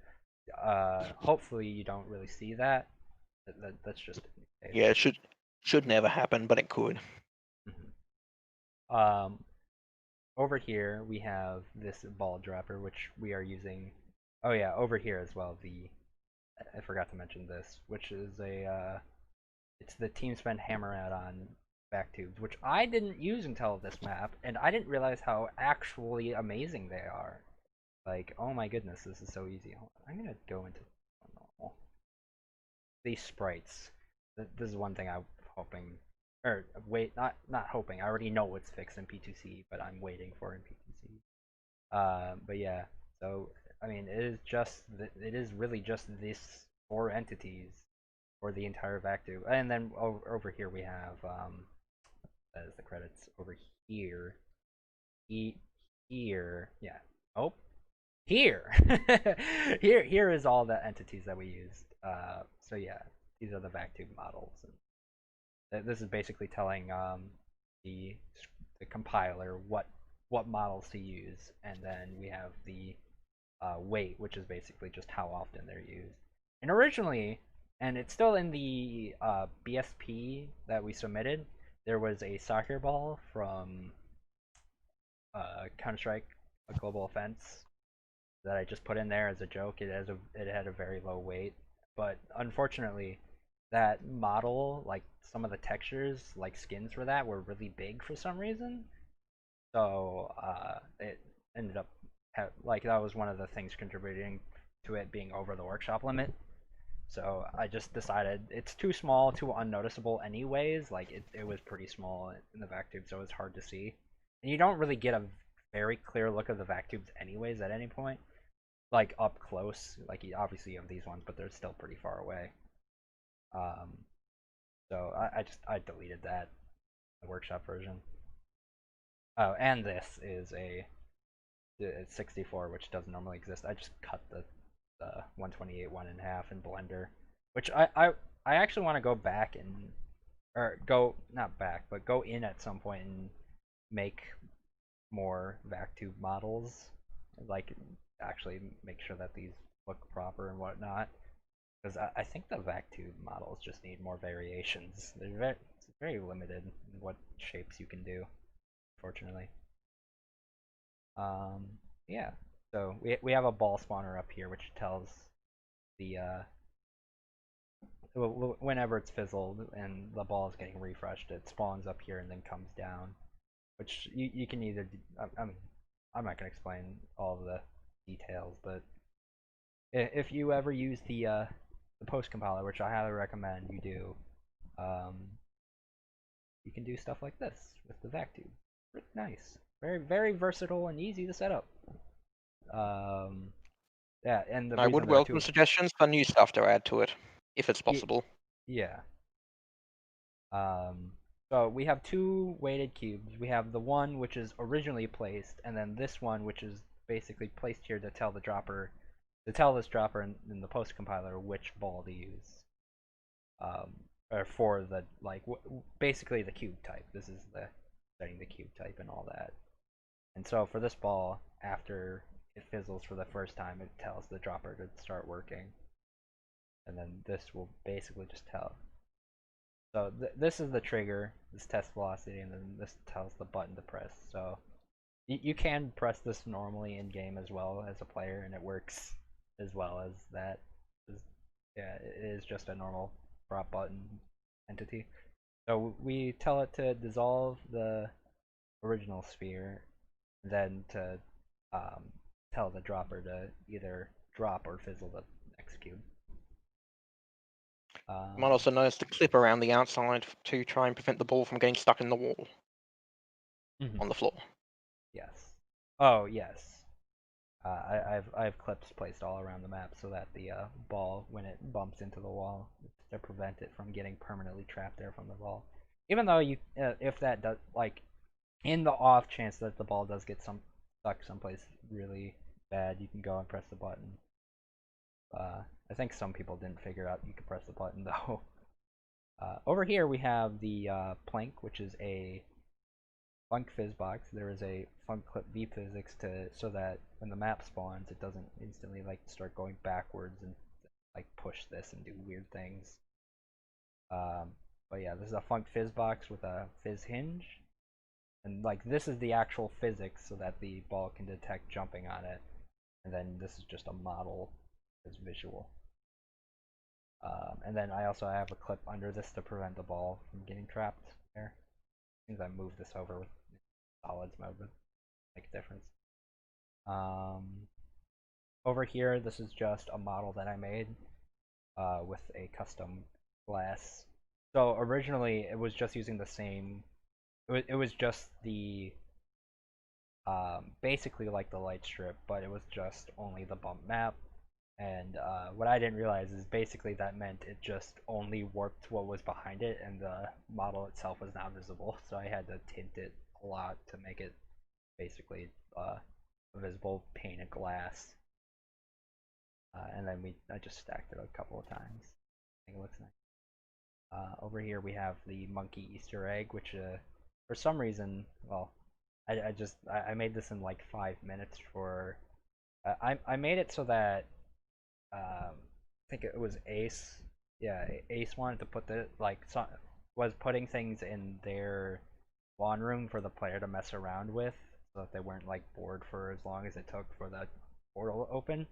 hopefully you don't really see that. That's just in case. Yeah, it should never happen, but it could. Mhm. Over here we have this ball dropper, which we are using. Oh yeah, over here as well. I forgot to mention this, which is it's the Team Spend hammer add-on back tubes, which I didn't use until this map, and I didn't realize how actually amazing they are. Like, oh my goodness, this is so easy. I'm gonna go into normal. These sprites. This is one thing I'm hoping, or wait, not hoping. I already know what's fixed in P2C, but I'm waiting for in P2C. But yeah, so I mean, it is really just these four entities for the entire vacuum. And then over here we have that is the credits over here. Here, yeah. Oh, here, here is all the entities that we used. So yeah, these are the VacTube models, and This is basically telling the the compiler what models to use, and then we have the weight, which is basically just how often they're used. And originally, and it's still in the BSP that we submitted, there was a soccer ball from Counter-Strike: A Global Offense that I just put in there as a joke. It had a very low weight, but unfortunately, that model, like some of the textures, like skins for that, were really big for some reason. So it ended up like that was one of the things contributing to it being over the workshop limit. So I just decided it's too small, too unnoticeable anyways. Like it was pretty small in the vac tube, so it's hard to see. And you don't really get a very clear look of the vac tubes anyways at any point. Like up close, like obviously you have these ones, but they're still pretty far away. Um, so I deleted that, the workshop version. Oh, and this is a 64, which doesn't normally exist. I just cut the 128 one in half in Blender, which I actually want to go back and or go not back, but go in at some point and make more VacTube models, like actually make sure that these look proper and whatnot. Because I think the VacTube models just need more variations. It's very limited in what shapes you can do, unfortunately. Um, yeah. So we have a ball spawner up here, which tells the whenever it's fizzled and the ball is getting refreshed, it spawns up here and then comes down. Which you can either I'm not gonna explain all of the details, but if you ever use the post compiler, which I highly recommend you do, um, you can do stuff like this with the VacTube. Pretty nice, very versatile and easy to set up. Um, yeah, and the I would reason there are welcome two, suggestions for new stuff to add to it, if it's possible. yeah. So we have two weighted cubes. We have the one which is originally placed, and then this one which is basically placed here to tell the dropper, to tell this dropper in the post compiler which ball to use. Or for the like basically the cube type. This is the setting the cube type and all that. And so for this ball, after it fizzles for the first time, it tells the dropper to start working. And then this will basically just tell. So this is the trigger, this test velocity, and then this tells the button to press. So you can press this normally in game as well as a player, and it works as well as that. Yeah, it is just a normal prop button entity. So we tell it to dissolve the original sphere, then to um, tell the dropper to either drop or fizzle the next cube. You might also notice the clip around the outside to try and prevent the ball from getting stuck in the wall on the floor. Yes. Oh yes. I have clips placed all around the map so that the ball, when it bumps into the wall, to prevent it from getting permanently trapped there from the ball. Even though you, if that does, like, in the off chance that the ball does get stuck someplace really bad, you can go and press the button. I think some people didn't figure out you could press the button though. Over here we have the plank, which is a Funk Fizzbox. There is a Funk Clip V physics to so that when the map spawns, it doesn't instantly like start going backwards and like push this and do weird things. But yeah, this is a Funk Fizzbox with a Fizz hinge, and like this is the actual physics so that the ball can detect jumping on it, and then this is just a model as visual. And then I also have a clip under this to prevent the ball from getting trapped there. As soon as I move this over with solids mode would make a difference. Over here, this is just a model that I made with a custom glass. So originally, it was just using the same. It was just the basically like the light strip, but it was just only the bump map. And what I didn't realize is basically that meant it just only warped what was behind it, and the model itself was not visible. So I had to tint it a lot to make it basically a visible pane of glass. And then I just stacked it a couple of times. I think it looks nice. Over here we have the monkey Easter egg, which for some reason, well, I made this in like 5 minutes for I made it so that I think it was Ace. Yeah, Ace wanted to put the was putting things in their lawn room for the player to mess around with, so that they weren't like bored for as long as it took for the portal to open.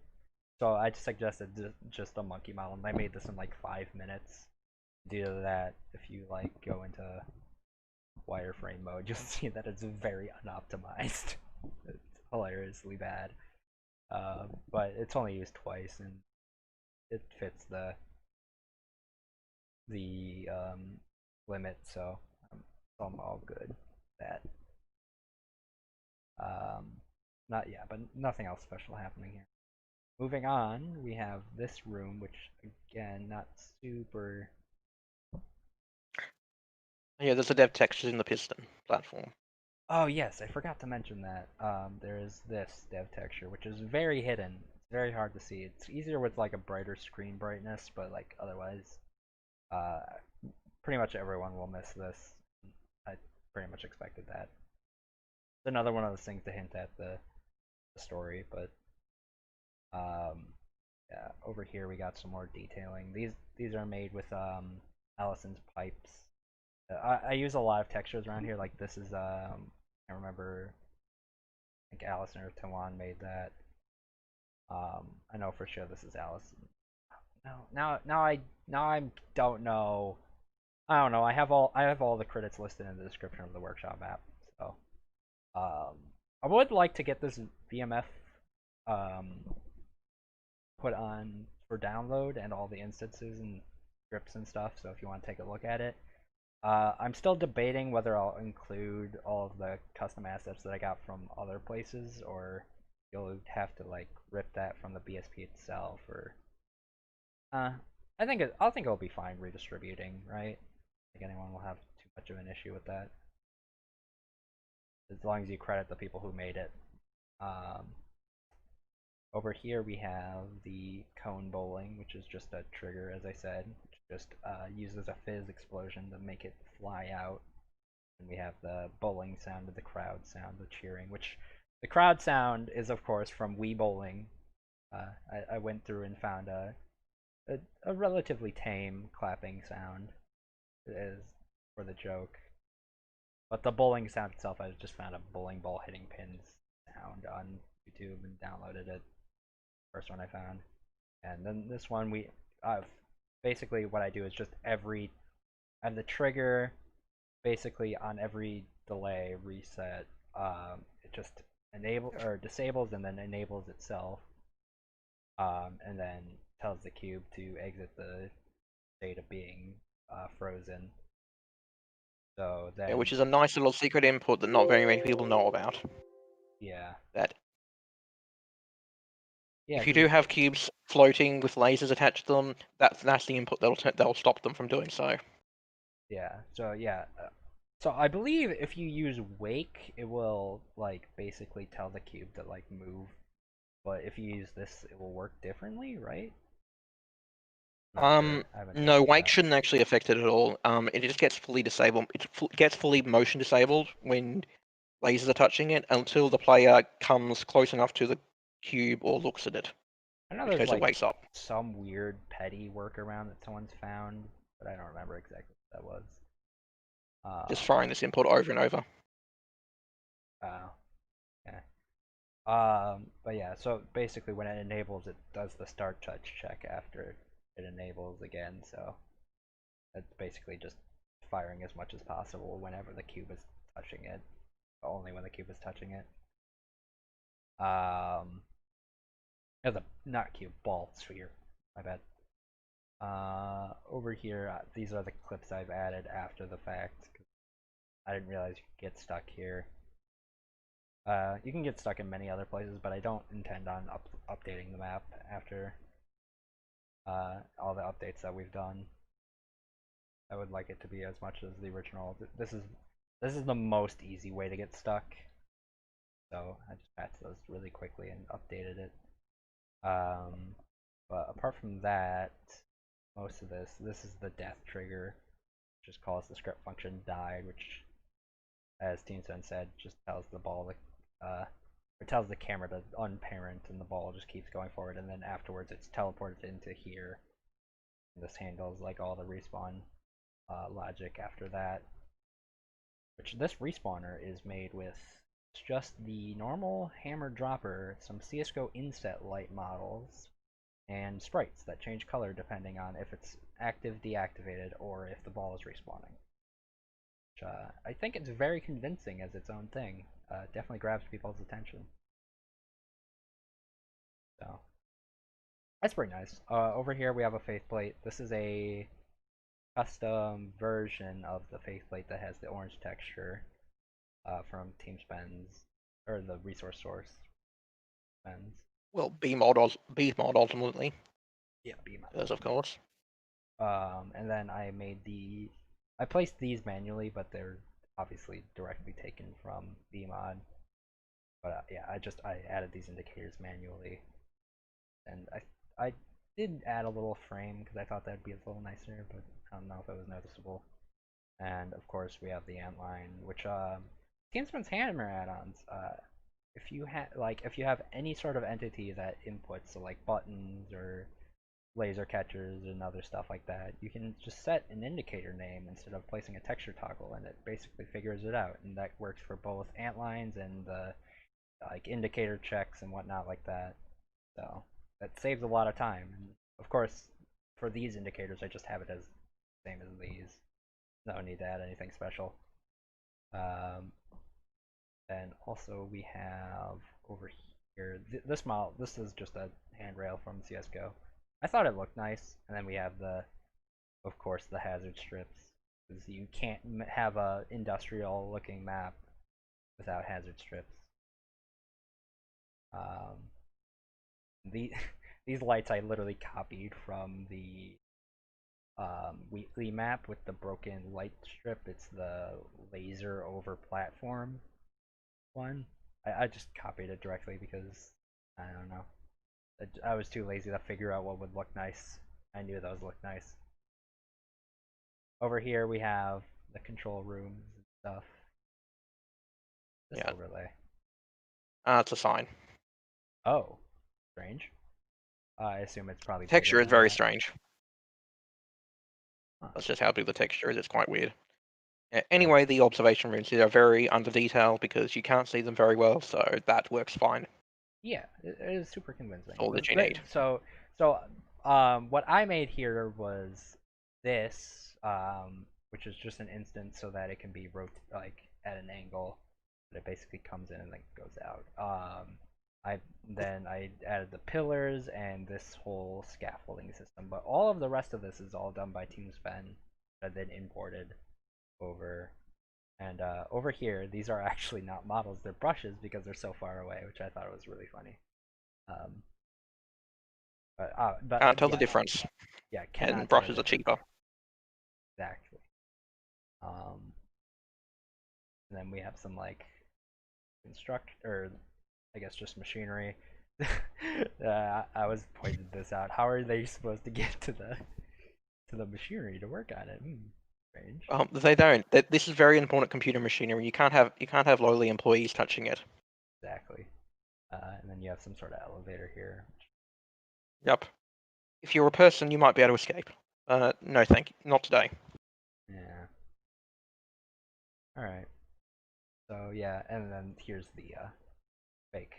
So I suggested just a monkey model, and I made this in like 5 minutes. Due to that, if you like go into wireframe mode, you'll see that it's very unoptimized. It's hilariously bad. But it's only used twice, and it fits the limit, so I'm all good with that. Um, not yeah, but nothing else special happening here. Moving on, we have this room, which again, not super. Yeah, there's a dev texture in the piston platform. Oh yes, I forgot to mention that. There is this dev texture, which is very hidden. It's very hard to see. It's easier with like a brighter screen brightness, but like otherwise, uh, pretty much everyone will miss this. I pretty much expected that. It's another one of those things to hint at the story, but um, yeah. Over here we got some more detailing. These are made with Allison's pipes. I use a lot of textures around here. Like this is I remember I think Allison or Tawan made that. I know for sure this is Allison. No, now I don't know. I don't know. I have all the credits listed in the description of the workshop app. So um, I would like to get this VMF um, put on for download and all the instances and scripts and stuff. So if you want to take a look at it, I'm still debating whether I'll include all of the custom assets that I got from other places, or you'll have to like rip that from the BSP itself. Or uh, I think it'll be fine redistributing, right? I think anyone will have too much of an issue with that, as long as you credit the people who made it. Um, Over here we have the cone bowling, which is just a trigger, as I said, which just uses a fizz explosion to make it fly out. And we have the bowling sound, the crowd sound, the cheering, which the crowd sound is, of course, from Wii Bowling. I went through and found a relatively tame clapping sound is for the joke. But the bowling sound itself, I just found a bowling ball hitting pins sound on YouTube and downloaded it. First one I found. And then this one basically what I do is just I have the trigger basically on every delay reset. It just disables and then enables itself, and then tells the cube to exit the state of being frozen. So Yeah, then which is a nice little secret input that not very many people know about. yeah, That yeah, if you because do have cubes floating with lasers attached to them, that's the input that'll stop them from doing so. so I believe if you use wake, it will like basically tell the cube to like move. But if you use this, it will work differently, right? Not sure. I haven't No, tested wake that. shouldn't actually affect it at all. It just gets fully disabled. Gets fully motion disabled when lasers are touching it until the player comes close enough to the cube or looks at it, I know which there's case it like wakes up. some weird petty workaround that someone's found, but I don't remember exactly what that was. Just Um, firing this input over and over. oh, yeah. But yeah, so basically when it enables, it does the start touch check after it enables again, so it's basically just firing as much as possible whenever the cube is touching it, only when the cube is touching it. Um, as a not cube, ball, sphere, my bad. Over here, these are the clips I've added after the fact. I didn't realize you could get stuck here. You can get stuck in many other places, but I don't intend on updating the map after all the updates that we've done. I would like it to be as much as the original. This is the most easy way to get stuck, so I just patched those really quickly and updated it. But apart from that, most of this is the death trigger. just calls the script function died, which, as Teamstone said, just tells the ball or tells the camera to unparent, and the ball just keeps going forward, and then afterwards it's teleported into here. And this handles like all the respawn logic after that. Which this respawner is made with just the normal hammer dropper, some CSGO inset light models, and sprites that change color depending on if it's active, deactivated, or if the ball is respawning. Which, I think it's very convincing as its own thing. Definitely grabs people's attention. So that's pretty nice. Over here we have a faceplate. This is a custom version of the faceplate that has the orange texture from Team Spends, or the resource source Spends. Well, B mod ultimately. Yeah, B mod. Yes, of course. And then I placed these manually, but they're obviously directly taken from B mod. But yeah, I added these indicators manually, and I did add a little frame because I thought that'd be a little nicer, but I don't know if it was noticeable. And of course we have the antline, which Teamsman's hammer add-ons. If you have any sort of entity that inputs, so like buttons or laser catchers and other stuff like that, you can just set an indicator name instead of placing a texture toggle, and it basically figures it out. And that works for both antlines and the like indicator checks and whatnot like that. So that saves a lot of time. And of course, for these indicators, I just have it as same as these. No need to add anything special. And also we have over here this model. This is just a handrail from CS:GO. I thought it looked nice, and then we have of course, the hazard strips, because you can't have a industrial-looking map without hazard strips. The these lights I literally copied from the Wheatley map with the broken light strip. It's the laser over platform one. I just copied it directly because I don't know. I was too lazy to figure out what would look nice. I knew those looked nice. Over here we have the control rooms and stuff. This overlay. It's a sign. Oh, strange. I assume it's probably Texture bigger is than very that. strange. Huh. That's just how big the texture is. It's quite weird. Anyway, the observation rooms are very under detailed because you can't see them very well, so that works fine. Yeah, it is super convincing. All that you need. So what I made here was this, which is just an instance so that it can be like at an angle, but it basically comes in and then goes out. I added the pillars and this whole scaffolding system, but all of the rest of this is all done by TeamSpen that then imported over. And over here, these are actually not models, they're brushes because they're so far away, which I thought was really funny. Can't tell yeah, the difference. Yeah, cannot and brushes are cheaper. Exactly. And then we have some like or I guess just machinery. I was pointing this out. How are they supposed to get to the machinery to work on it? Strange. They don't. This is very important computer machinery. You can't have lowly employees touching it. Exactly. And then you have some sort of elevator here. Yep. If you're a person, you might be able to escape. No, thank you. Not today. Yeah. All right. So yeah, and then here's the fake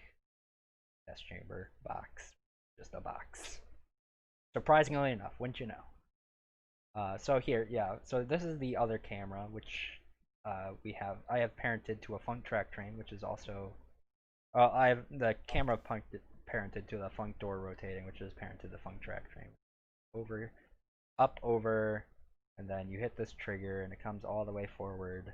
test chamber box. Just a box. Surprisingly enough, wouldn't you know? So here, yeah. So this is the other camera, which I have parented to a funk track train, which is also. I have the camera parented to the funk door rotating, which is parented to the funk track train. Up, over, and then you hit this trigger, and it comes all the way forward.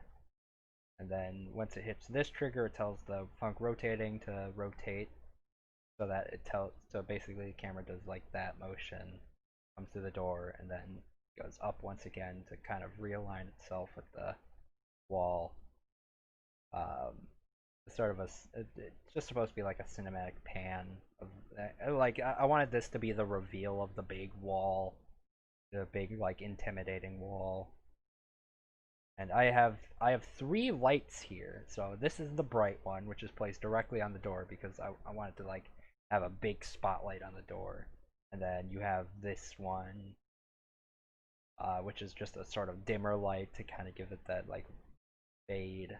And then once it hits this trigger, it tells the funk rotating to rotate, so that so basically the camera does like that motion, comes to the door, and then goes up once again to kind of realign itself with the wall. Sort of it's just supposed to be like a cinematic pan of like I wanted this to be the reveal of the big wall, the big like intimidating wall. And I have three lights here. So this is the bright one, which is placed directly on the door because I wanted to like have a big spotlight on the door. And then you have this one, which is just a sort of dimmer light to kind of give it that like fade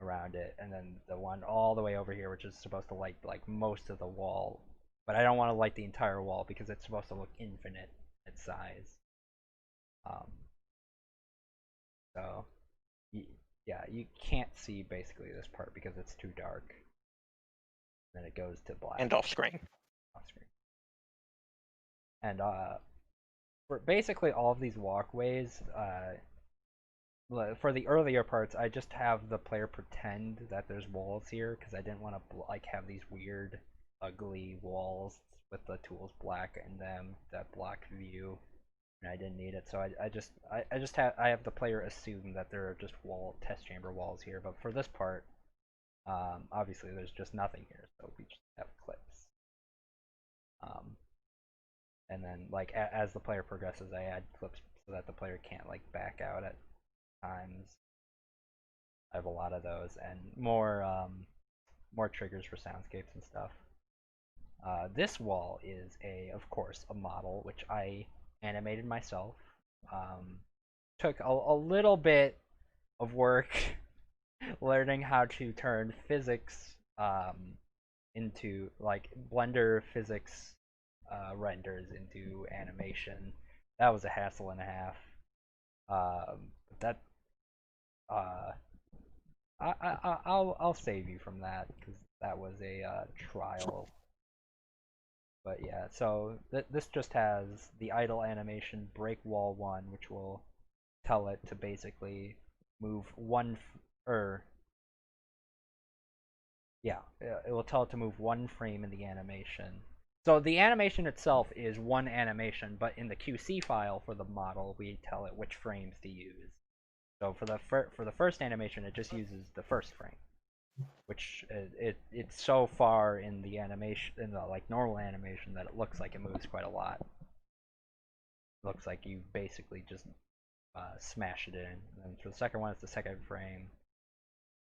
around it. And then the one all the way over here, which is supposed to light like most of the wall. But I don't want to light the entire wall because it's supposed to look infinite in size. Um, so yeah, you can't see basically this part because it's too dark. Then it goes to black. And off screen. Off screen. And for basically all of these walkways, for the earlier parts, I just have the player pretend that there's walls here because I didn't want to like have these weird, ugly walls with the tools black in them that block view. And I didn't need it, so I have the player assume that there are just test chamber walls here. But for this part, obviously there's just nothing here, so we just have clips. And then like as the player progresses, I add clips so that the player can't like back out at times. I have a lot of those and more triggers for soundscapes and stuff. This wall is of course, a model which I animated myself. Took a little bit of work learning how to turn physics into like Blender physics renders into animation. That was a hassle and a half. That I'll save you from that because that was a trial. But yeah, so this just has the idle animation break wall 1, which will tell it to basically move yeah, it will tell it to move one frame in the animation. So the animation itself is one animation, but in the QC file for the model, we tell it which frames to use. So for the first animation, it just uses the first frame, which it's so far in the animation in the like normal animation that it looks like it moves quite a lot. It looks like you basically just smash it in. And for the second one, it's the second frame.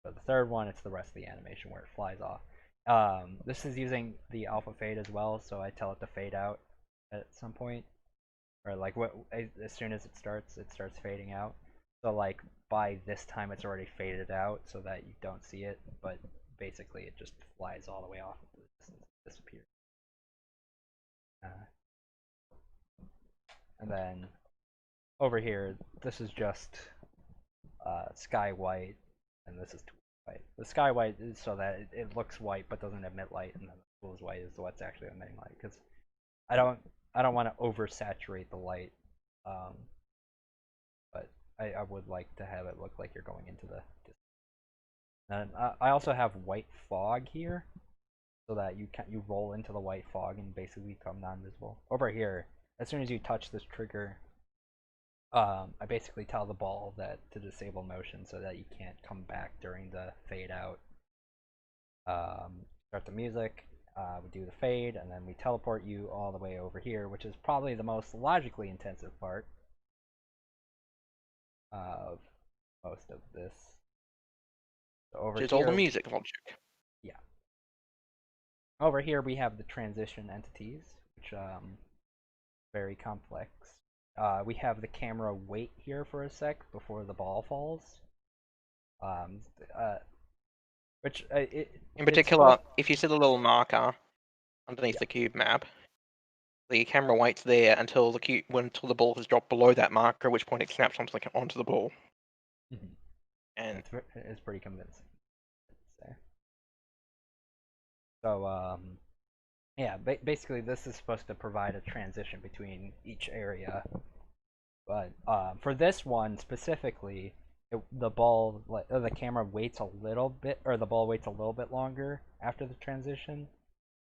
For the third one, it's the rest of the animation where it flies off. This is using the alpha fade as well, so I tell it to fade out at some point, or like as soon as it starts fading out. So like by this time, it's already faded out so that you don't see it, but basically it just flies all the way off into the distance, disappears. And then over here, this is just sky white, and this is white. The sky white is so that it looks white but doesn't emit light, and then the tools white is what's actually emitting light. Because I don't want to oversaturate the light, but I would like to have it look like you're going into the distance. And I also have white fog here, so that you roll into the white fog and basically become non-visible. Over here, as soon as you touch this trigger, I basically tell the ball that to disable motion so that you can't come back during the fade out. Start the music, we do the fade, and then we teleport you all the way over here, which is probably the most logically intensive part of most of this. So over Which is here, all the music logic. yeah. Over here we have the transition entities, which very complex. We have the camera wait here for a sec before the ball falls. Um, which In particular, if you set a little marker underneath the cube map, the camera waits there until until the ball has dropped below that marker, at which point it snaps onto the ball. Mm-hmm. And it's pretty convincing. So yeah, basically this is supposed to provide a transition between each area. But for this one specifically, the camera waits a little bit, or the ball waits a little bit longer after the transition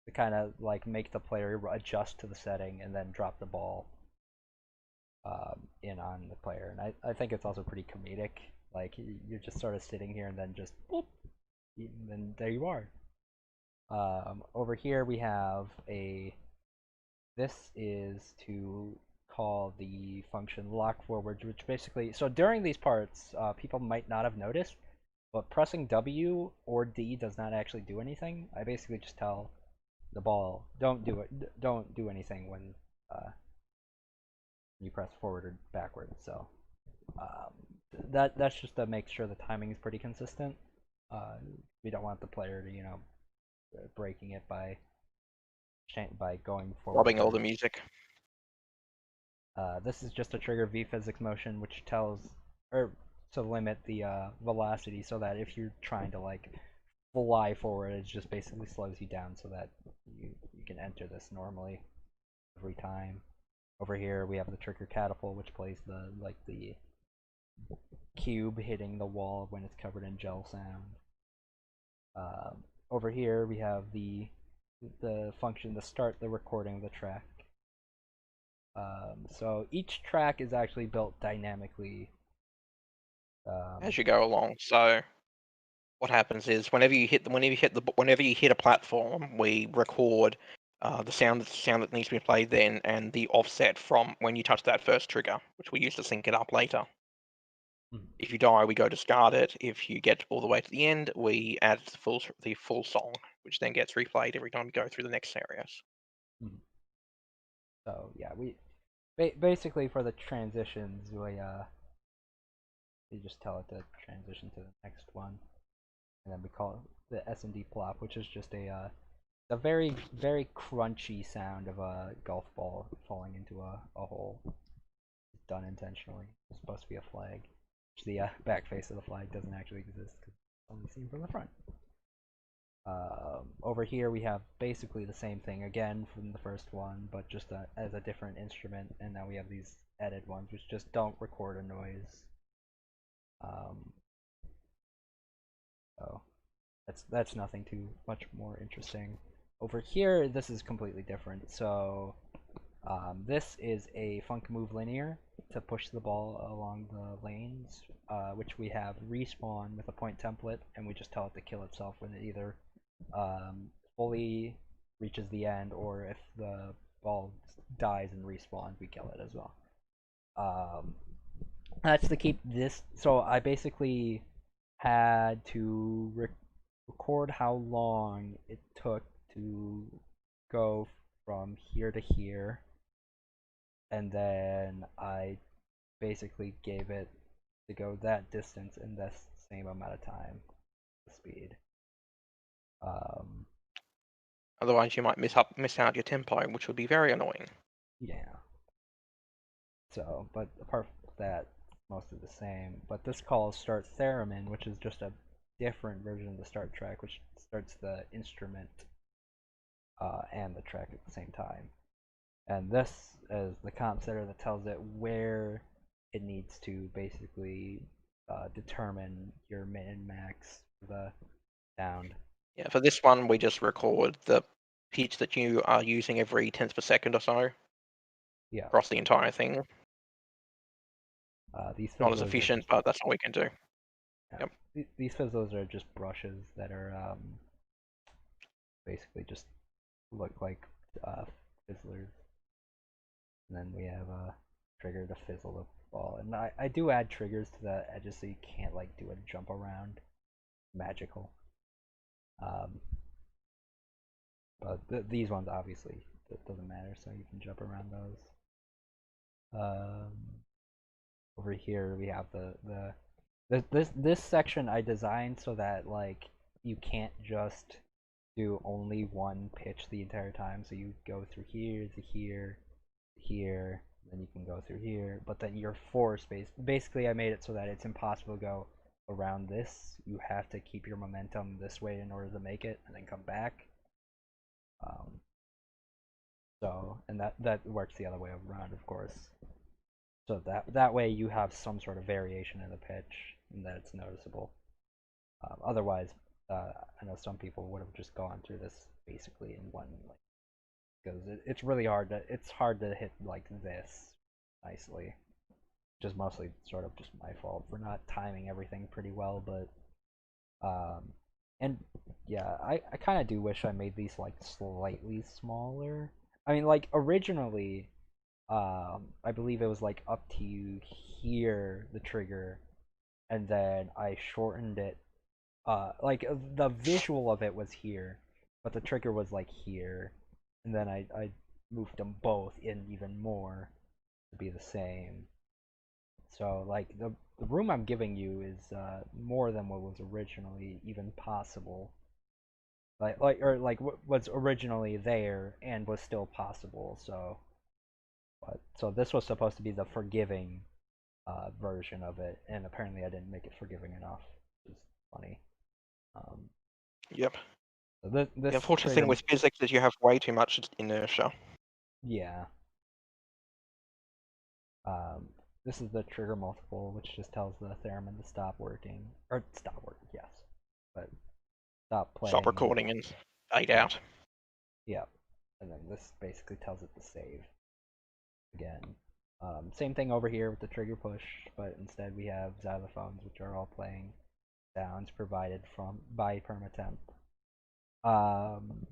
to kind of like make the player adjust to the setting and then drop the ball in on the player. And I think it's also pretty comedic. Like you're just sort of sitting here and then just boop, and then there you are. Over here we have this is to call the function lock forward, which basically, so during these parts, people might not have noticed, but pressing W or D does not actually do anything. I basically just tell the ball, don't do it, don't do anything when you press forward or backward. So um, that's just to make sure the timing is pretty consistent. We don't want the player to, breaking it by going forward Robbing all or the music. this is just a trigger v physics motion, which tells or to limit the velocity, so that if you're trying to like fly forward, it just basically slows you down so that you can enter this normally every time. Over here we have the trigger catapult, which plays the cube hitting the wall when it's covered in gel sound. Over here we have the function to start the recording of the track. So each track is actually built dynamically. As you go along. So what happens is whenever you hit a platform, we record the sound that needs to be played then, and the offset from when you touch that first trigger, which we use to sync it up later. If you die, we go discard it. If you get all the way to the end, we add the full song, which then gets replayed every time we go through the next areas. So yeah, we basically for the transitions we just tell it to transition to the next one, and then we call it the S&D plop, which is just a very very crunchy sound of a golf ball falling into a hole. It's done intentionally. It's supposed to be a flag. Which the back face of the flag doesn't actually exist because it's only seen from the front. Over here we have basically the same thing again from the first one, but just as a different instrument, and now we have these added ones which just don't record a noise. So that's nothing too much more interesting. Over here, this is completely different. So this is a funk move linear to push the ball along the lanes, which we have respawn with a point template, and we just tell it to kill itself when it either fully reaches the end, or if the ball dies and respawns, we kill it as well. That's to keep this. So I basically had to record how long it took to go from here to here, and then I basically gave it to go that distance in this same amount of time. Speed. Otherwise, you might miss out your tempo, which would be very annoying. Yeah. So, but apart from that, most of the same. But this calls start theremin, which is just a different version of the start track, which starts the instrument and the track at the same time. And this is the comp setter that tells it where it needs to basically determine your min and max for the sound. Yeah, for this one, we just record the pitch that you are using every tenth of a second or so. Yeah. Across the entire thing. These not as efficient, but that's all we can do. Yeah. Yep. These fizzles are just brushes that are basically just look like fizzlers. And then we have a trigger to fizzle the ball. And I do add triggers to the edges so you can't like do a jump around. Magical. But these ones obviously it doesn't matter, so you can jump around those. Over here we have this section I designed so that like you can't just do only one pitch the entire time. So you go through here to here, here, then you can go through here. But then you're forced basically I made it so that it's impossible to go around this. You have to keep your momentum this way in order to make it, and then come back. So and that works the other way around, of course. So that way you have some sort of variation in the pitch, and that it's noticeable. Otherwise, I know some people would have just gone through this basically in one, like, because it's really hard to hit like this nicely. Which is mostly sort of just my fault for not timing everything pretty well, but and yeah, I kind of do wish I made these like slightly smaller. I mean, like originally, I believe it was like up to here, the trigger, and then I shortened it. Like the visual of it was here, but the trigger was like here, and then I moved them both in even more to be the same. So like the room I'm giving you is more than what was originally even possible. Like what was originally there and was still possible. So this was supposed to be the forgiving version of it, and apparently I didn't make it forgiving enough. Which is funny. Um, Yep. so The this unfortunate thing trigger, with physics is you have way too much inertia. yeah. Um, this is the trigger multiple, which just tells the theremin to stop working, or stop working, yes, but stop Stop playing. recording and fade Yeah, out. yeah, and then this basically tells it to save again. Same thing over here with the trigger push, but instead we have xylophones, which are all playing sounds provided from by Permatemp. Um,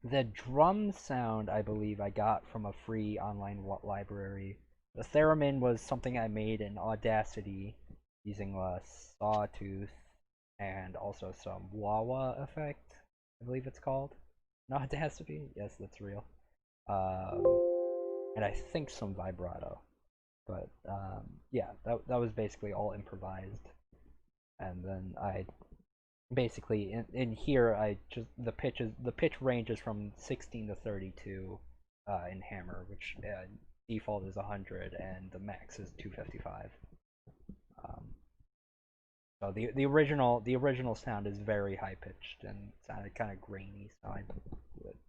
the drum sound, I believe, I got from a free online library. The theremin was something I made in Audacity using a sawtooth and also some wah-wah effect, I believe it's called. In Audacity? Yes, that's real. Um, and I think some vibrato. But yeah, that was basically all improvised. And then I basically in here I just the pitch ranges from 16 to 32 in hammer, which default is 100 and the max is 255. Um, so the original sound is very high pitched and sounded kind of grainy. So I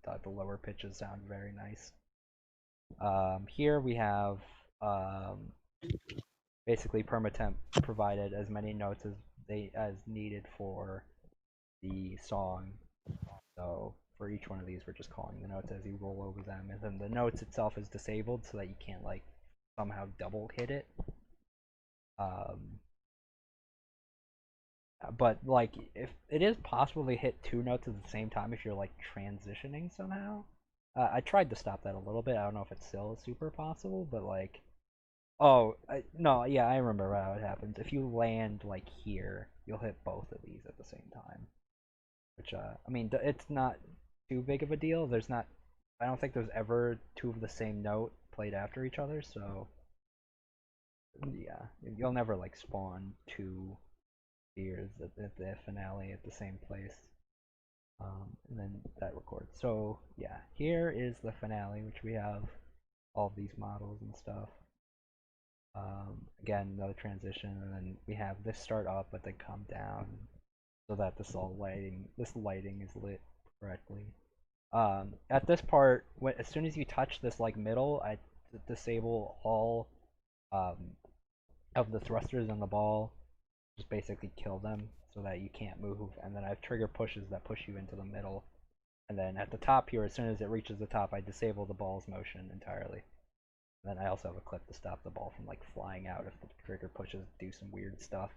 thought the lower pitches sound very nice. Here we have um, basically Permatemp provided as many notes as needed for the song. So for each one of these, we're just calling the notes as you roll over them, and then the notes itself is disabled so that you can't like somehow double hit it. Um, but like if it is possible to hit two notes at the same time if you're like transitioning somehow. I tried to stop that a little bit. I don't know if it's still super possible, but like, no, yeah, I remember how it happens. If you land like here, you'll hit both of these at the same time. Which I mean, it's not too big of a deal. I don't think there's ever two of the same note played after each other, so yeah, you'll never like spawn two spheres at the finale at the same place. And then that records. So yeah, here is the finale, which we have all of these models and stuff. Again, another transition, and then we have this start up, but then come down, so that this lighting is lit correctly. At this part, as soon as you touch this like middle, I disable all um, of the thrusters on the ball. Just basically kill them so that you can't move. And then I have trigger pushes that push you into the middle. And then at the top here, as soon as it reaches the top, I disable the ball's motion entirely. And then I also have a clip to stop the ball from like flying out if the trigger pushes do some weird stuff.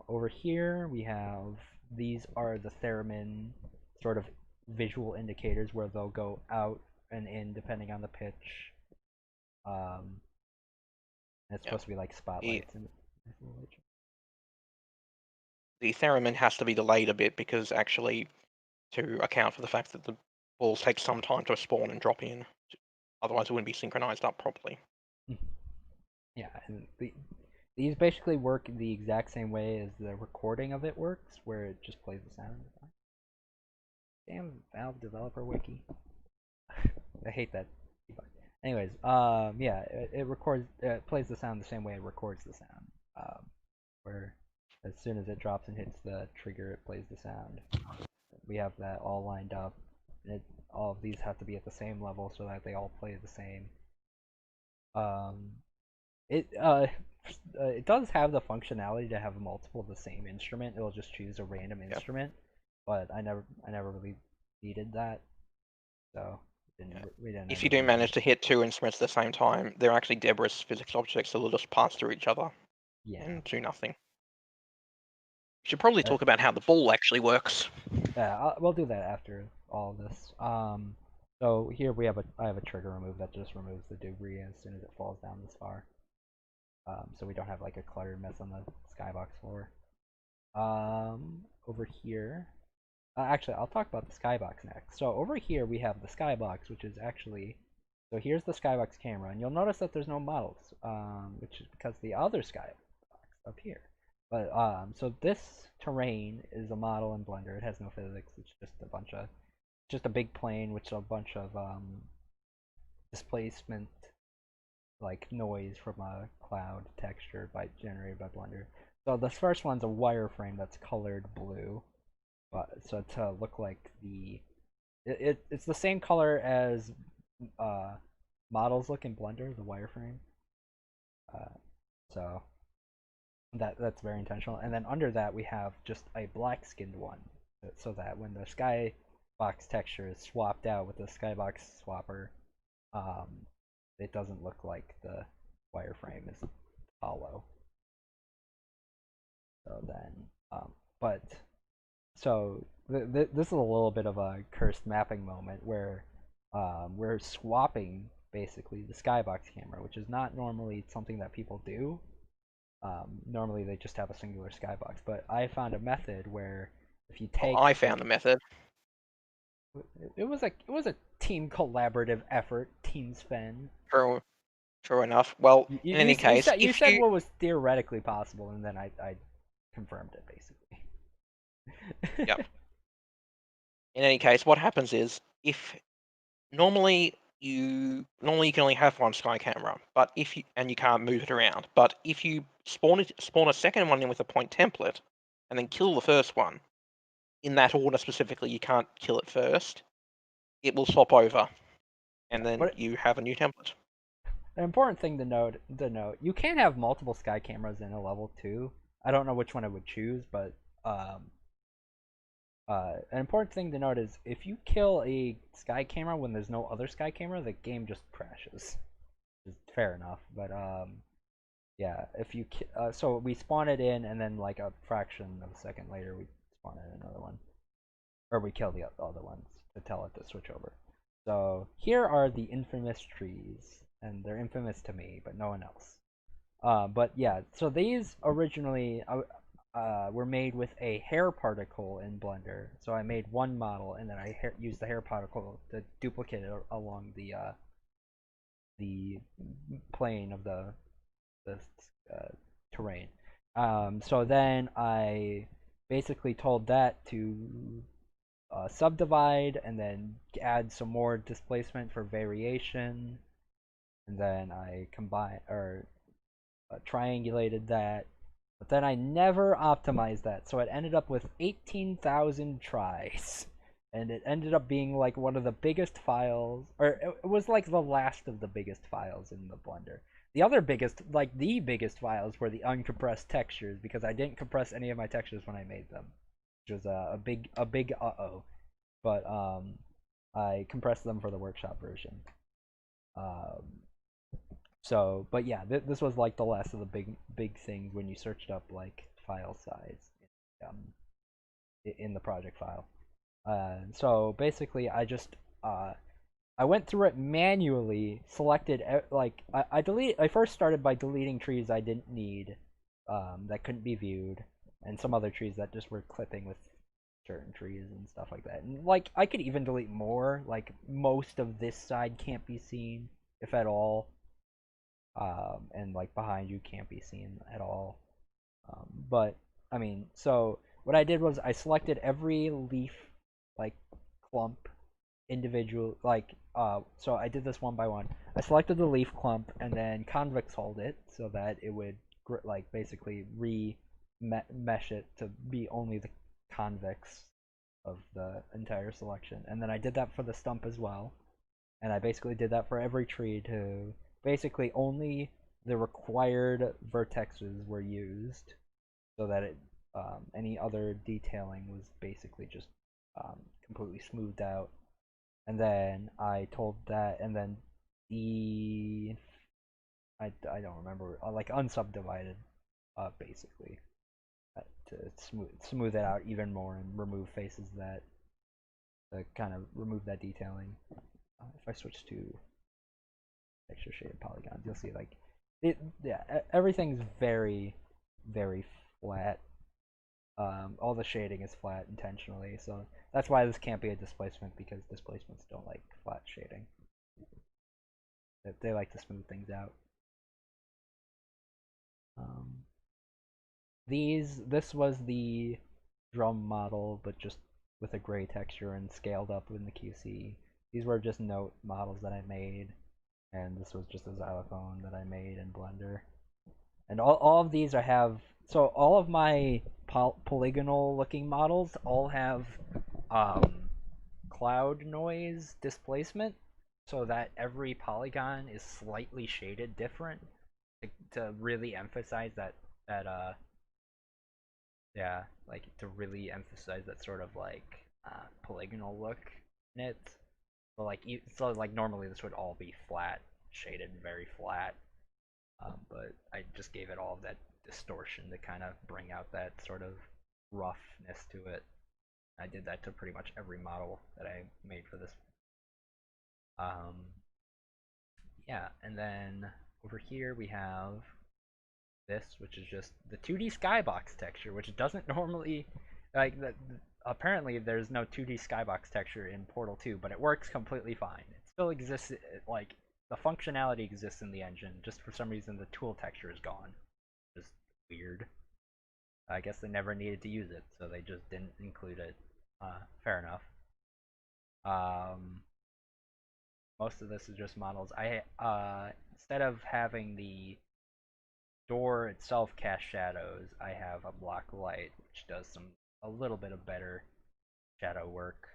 Over here we have, these are the theremin sort of visual indicators where they'll go out and in depending on the pitch. And it's Yeah. supposed to be like spotlights. The theremin has to be delayed a bit because actually to account for the fact that the balls take some time to spawn and drop in. Otherwise, it wouldn't be synchronized up properly. Yeah, and these basically work the exact same way as the recording of it works, where it just plays the sound. Damn Valve developer wiki. I hate that. Anyways, yeah, it records, it plays the sound the same way it records the sound. Where as soon as it drops and hits the trigger, it plays the sound. We have that all lined up. All of these have to be at the same level so that they all play the same. Um, it does have the functionality to have multiple of the same instrument. It'll just choose a random Yeah. instrument, but I never really needed that, so we didn't. If end you up do using manage it. to hit two instruments at the same time, they're actually Debris physics objects that will just pass through each other Yeah, and do nothing. We should probably uh, talk about how the ball actually works. yeah, we'll do that after all of this. So here I have a trigger remove that just removes the debris as soon as it falls down this far. So we don't have like a cluttered mess on the skybox floor. Over here, actually, I'll talk about the skybox next. So over here we have the skybox, which is actually, so here's the skybox camera, and you'll notice that there's no models, which is because the other skybox up here. But so this terrain is a model in Blender. It has no physics. It's just a big plane with a bunch of displacement, like noise from a cloud texture generated by Blender. So this first one's a wireframe that's colored blue, but so to look like it's the same color as uh, models look in Blender, the wireframe. Uh, so that's very intentional. And then under that we have just a black skinned one, so that when the skybox texture is swapped out with the skybox swapper, um, it doesn't look like the wireframe is hollow. So then, but so this is a little bit of a cursed mapping moment where we're swapping basically the skybox camera, which is not normally something that people do. Normally they just have a singular skybox, but I found a method where if you Well, take I found the method. it was a team collaborative effort, team spend. True, true enough. Well, in any case, You if said you what was theoretically possible, and then I confirmed it basically. Yep. In any case, what happens is if normally you can only have one sky camera, but if you and you can't move it around. But if you spawn a second one in with a point template, and then kill the first one in that order specifically, you can't kill it first. It will swap over, and then But you have a new template. an important thing to note, you can have multiple sky cameras in a level too. I don't know which one I would choose, but um, an important thing to note is if you kill a sky camera when there's no other sky camera, the game just crashes. Fair enough, but yeah, if you so we spawn it in, and then like a fraction of a second later, we spawn in another one, or we kill the other ones to tell it to switch over. So here are the infamous trees, and they're infamous to me, but no one else. But yeah, so these originally were made with a hair particle in Blender. So I made one model, and then I used the hair particle to duplicate it along the plane of the terrain. So then I basically told that to subdivide and then add some more displacement for variation, and then I combine or triangulated that, but then I never optimized that, so it ended up with 18,000 tries, and it ended up being like one of the biggest files, or it was like the last of the biggest files in the Blender. The other biggest, like the biggest files, were the uncompressed textures because I didn't compress any of my textures when I made them, which was a big uh-oh. But I compressed them for the workshop version. Um, so, but yeah, this was like the last of the big things when you searched up like file size um, in the project file. So basically, I went through it manually, selected like I first started by deleting trees I didn't need, that couldn't be viewed, and some other trees that just were clipping with certain trees and stuff like that. And like I could even delete more, like most of this side can't be seen, if at all, and like behind you can't be seen at all. But I mean, so what I did was I selected every leaf, like clump, individual, like so I did this one by one. I selected the leaf clump and then convex hold it so that it would like basically mesh it to be only the convex of the entire selection. And then I did that for the stump as well. And I basically did that for every tree to basically only the required vertexes were used, so that any other detailing was basically just completely smoothed out. And then I told that, and then the I don't remember, like unsubdivided, basically, to smooth it out even more and remove faces that kind of remove that detailing. if I switch to texture shaded polygons, you'll see like yeah, everything's very, very flat. All the shading is flat intentionally, so that's why this can't be a displacement because displacements don't like flat shading. They like to smooth things out. Um, this was the drum model, but just with a gray texture and scaled up in the QC. These were just note models that I made, and this was just a xylophone that I made in Blender. And all of these I have, so all of my polygonal looking models all have cloud noise displacement, so that every polygon is slightly shaded different to really emphasize that yeah, like to really emphasize that sort of like polygonal look in it. So like normally this would all be flat shaded, very flat, but I just gave it all of that distortion to kind of bring out that sort of roughness to it. I did that to pretty much every model that I made for this. Um, yeah, and then over here we have this, which is just the 2D skybox texture, which doesn't normally like that. Apparently, there's no 2D skybox texture in Portal 2, but it works completely fine. It still exists, like the functionality exists in the engine. Just for some reason, the tool texture is gone. Just weird. I guess they never needed to use it, so they just didn't include it. Fair enough. Um, most of this is just models. I instead of having the door itself cast shadows, I have a block light which does a little bit of better shadow work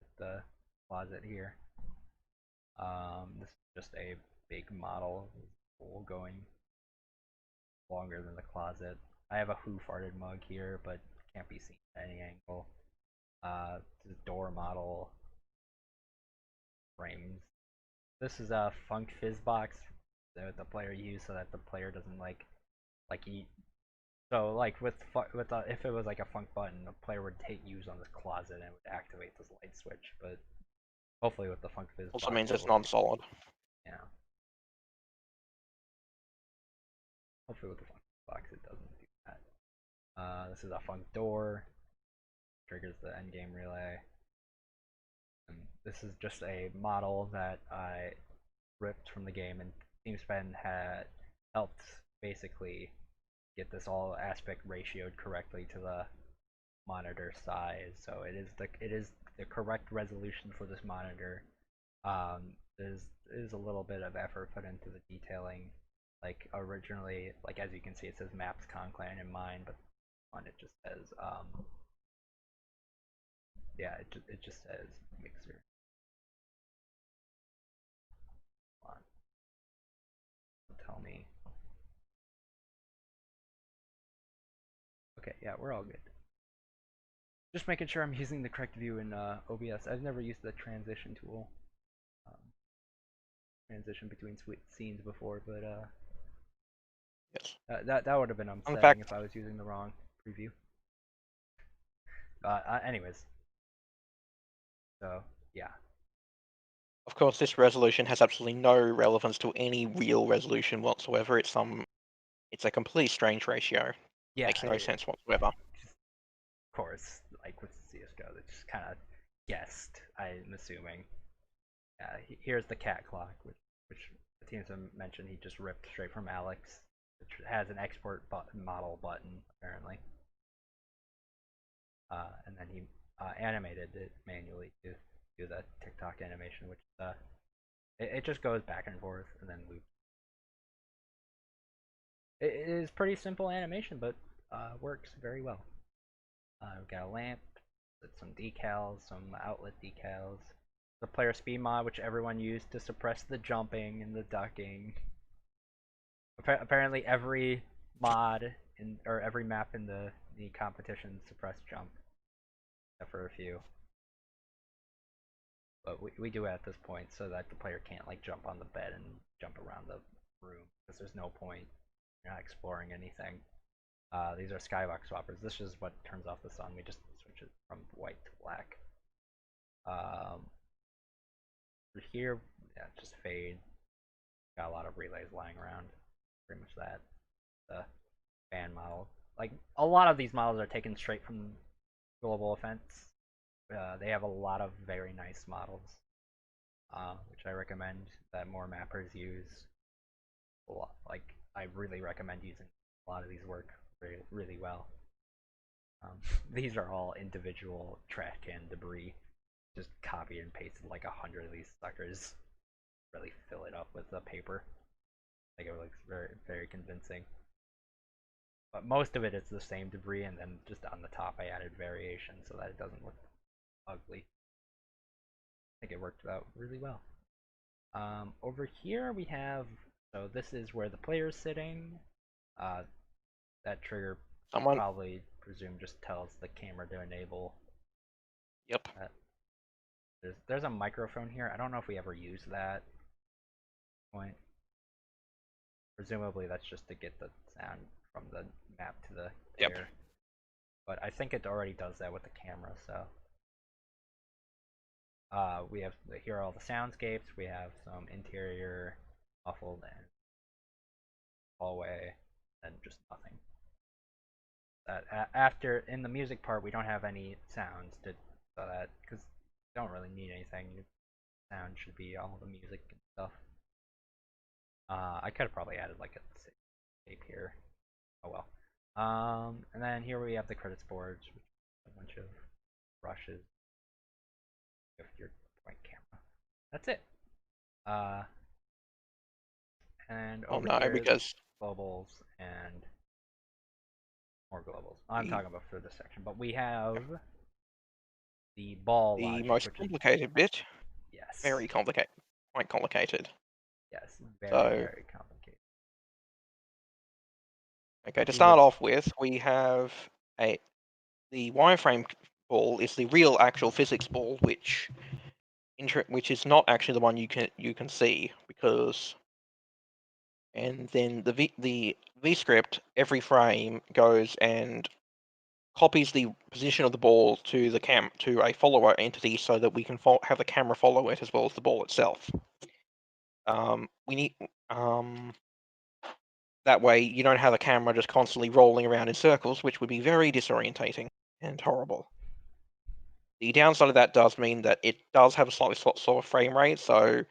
with the closet here. This is just a big model going longer than the closet. I have a Who Farted mug here, but can't be seen at any angle. This is door model frames. This is a Funk Fizz box that the player used so that the player doesn't like eat. So like with if it was like a funk button, the player would use on this closet and it would activate this light switch. But hopefully with the Funk Fizz Also box, means it it's will. non-solid. Yeah. Hopefully with the Funk Fizz box, it doesn't do that. This is a Funk door. Triggers the endgame relay. And this is just a model that I ripped from the game, and TeamSpen had helped basically get this all aspect ratioed correctly to the monitor size. So it is the correct resolution for this monitor. There's a little bit of effort put into the detailing. Like originally, like as you can see, it says Maps Conclan in mine, but on it just says yeah, it just says Mixer. Come on, tell me. Okay, yeah, we're all good. Just making sure I'm using the correct view in OBS. I've never used the transition tool, um, transition between scenes before, but Yes. that would have been In upsetting fact, if I was using the wrong preview. Anyways, so yeah, of course, this resolution has absolutely no relevance to any real resolution whatsoever. It's a completely strange ratio. yeah, Makes no sense whatsoever. just, of course, like with CS:GO, they just kind of guessed. I'm assuming. Here's the cat clock, which the teams mentioned he just ripped straight from Alex. It has an export model button apparently, and then he animated it manually to do the TikTok animation, which it just goes back and forth and then loops. It is pretty simple animation, but works very well. We've got a lamp, some decals, some outlet decals. The player speed mod, which everyone used to suppress the jumping and the ducking. Apparently, every mod or every map in the competition suppressed jump, except for a few. But we do it at this point so that the player can't like jump on the bed and jump around the room because there's no point. You're not exploring anything. These are skybox swappers. This is what turns off the sun. We just switch it from white to black. Um, here, yeah, just fade. Got a lot of relays lying around. Pretty much that. The fan model. Like, a lot of these models are taken straight from Global Offense. They have a lot of very nice models, which I recommend that more mappers use. A lot. Like, I really recommend using a lot of these work really, really well. These are all individual trash can debris. Just copied and pasted like 100 of these suckers. Really fill it up with the paper. Like, it looks very, very convincing. But most of it is the same debris, and then just on the top I added variation so that it doesn't look ugly. I think it worked out really well. Over here we have, so this is where the player is sitting. That trigger Someone. probably presume just tells the camera to enable. Yep. There's a microphone here. I don't know if we ever use that point. Presumably that's just to get the sound from the map to the player. Yep. But I think it already does that with the camera, so. We have here are all the soundscapes. We have some interior, muffled, and hallway, and just nothing. After in the music part, we don't have any sounds to so that because you don't really need anything. Your sound should be all the music and stuff. I could have probably added like a tape here. Oh well. And then here we have the credits boards, which is a bunch of brushes. With your point camera. That's it. And Oh over no, here, because globals and more globals. I'm the, talking about for this section, but we have the ball the logic, most which is complicated bit, yes, very complicated, quite complicated. yes, very So, very complicated. okay, to We would, start off with, we have the wireframe ball is the real actual physics ball, which is not actually the one you can see because. And then the V script every frame goes and copies the position of the ball to the to a follower entity so that we can have the camera follow it as well as the ball itself. We need that way you don't have the camera just constantly rolling around in circles, which would be very disorientating and horrible. The downside of that does mean that it does have a slightly slower frame rate, so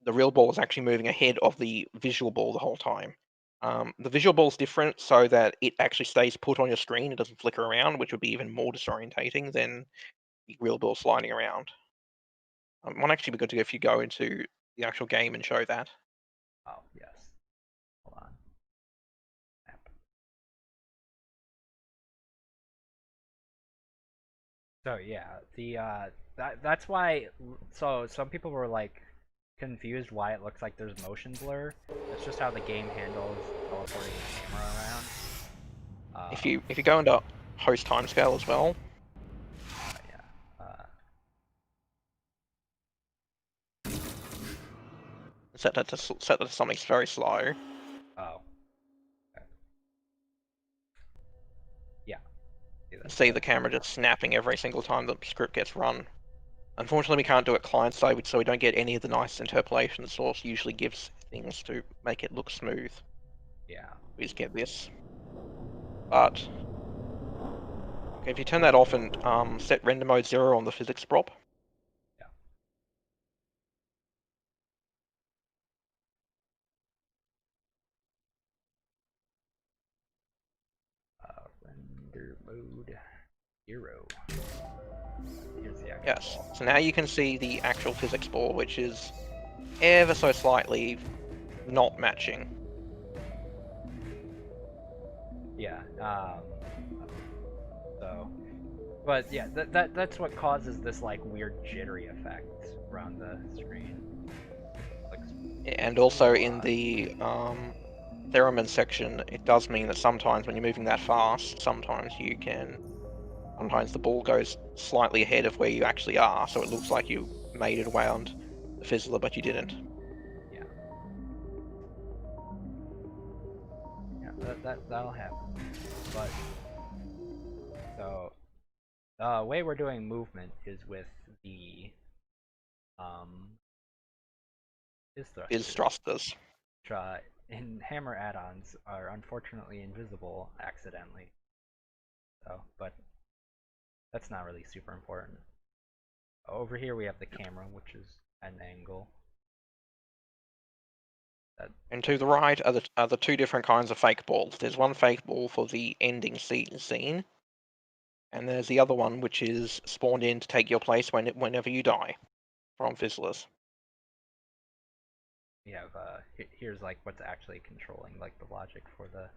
the real ball is actually moving ahead of the visual ball the whole time. The visual ball is different so that it actually stays put on your screen. It doesn't flicker around, which would be even more disorientating than the real ball sliding around. It might actually be good to if you go into the actual game and show that. oh yes, hold on. Map. So yeah, the that's why. So some people were like confused why it looks like there's motion blur. It's just how the game handles teleporting the camera around. If you go into host timescale as well, Yeah. set that to something very slow. Oh. Okay. Yeah. See the camera just snapping every single time the script gets run. Unfortunately, we can't do it client side, so we don't get any of the nice interpolation the source usually gives things to make it look smooth. Yeah. We just get this. But okay, if you turn that off and set render mode 0 on the physics prop, Yeah. Render mode 0. Here's the actual yes. ball. So now you can see the actual physics ball, which is ever so slightly not matching. Yeah. So, but yeah, that's what causes this like weird jittery effect around the screen. Like, And also so in the theremin section, it does mean that sometimes when you're moving that fast, sometimes the ball goes slightly ahead of where you actually are, so it looks like you made it around the fizzler, but you didn't. yeah. Yeah. That'll happen. But so the way we're doing movement is with the um Fizz Is thrusters, thrusters. which in hammer add-ons are unfortunately invisible accidentally. So, but that's not really super important. Over here we have the camera, which is at an angle. That And to the right are the two different kinds of fake balls. There's one fake ball for the ending scene, and there's the other one which is spawned in to take your place whenever you die from Fizzlers. we have here's like what's actually controlling like the logic for the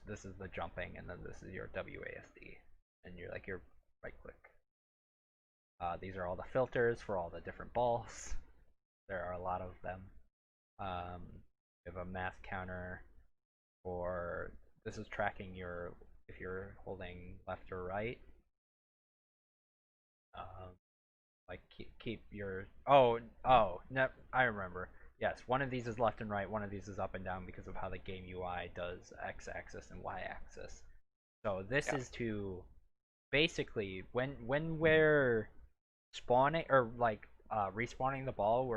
this is the jumping, and then this is your WASD, and you're like your right click. These are all the filters for all the different balls. There are a lot of them. We have a math counter for this is tracking your if you're holding left or right. Um, like keep your no, I remember. Yes, one of these is left and right, one of these is up and down because of how the game UI does x-axis and y-axis. So this Yeah. is to basically when we're spawning or like respawning the ball,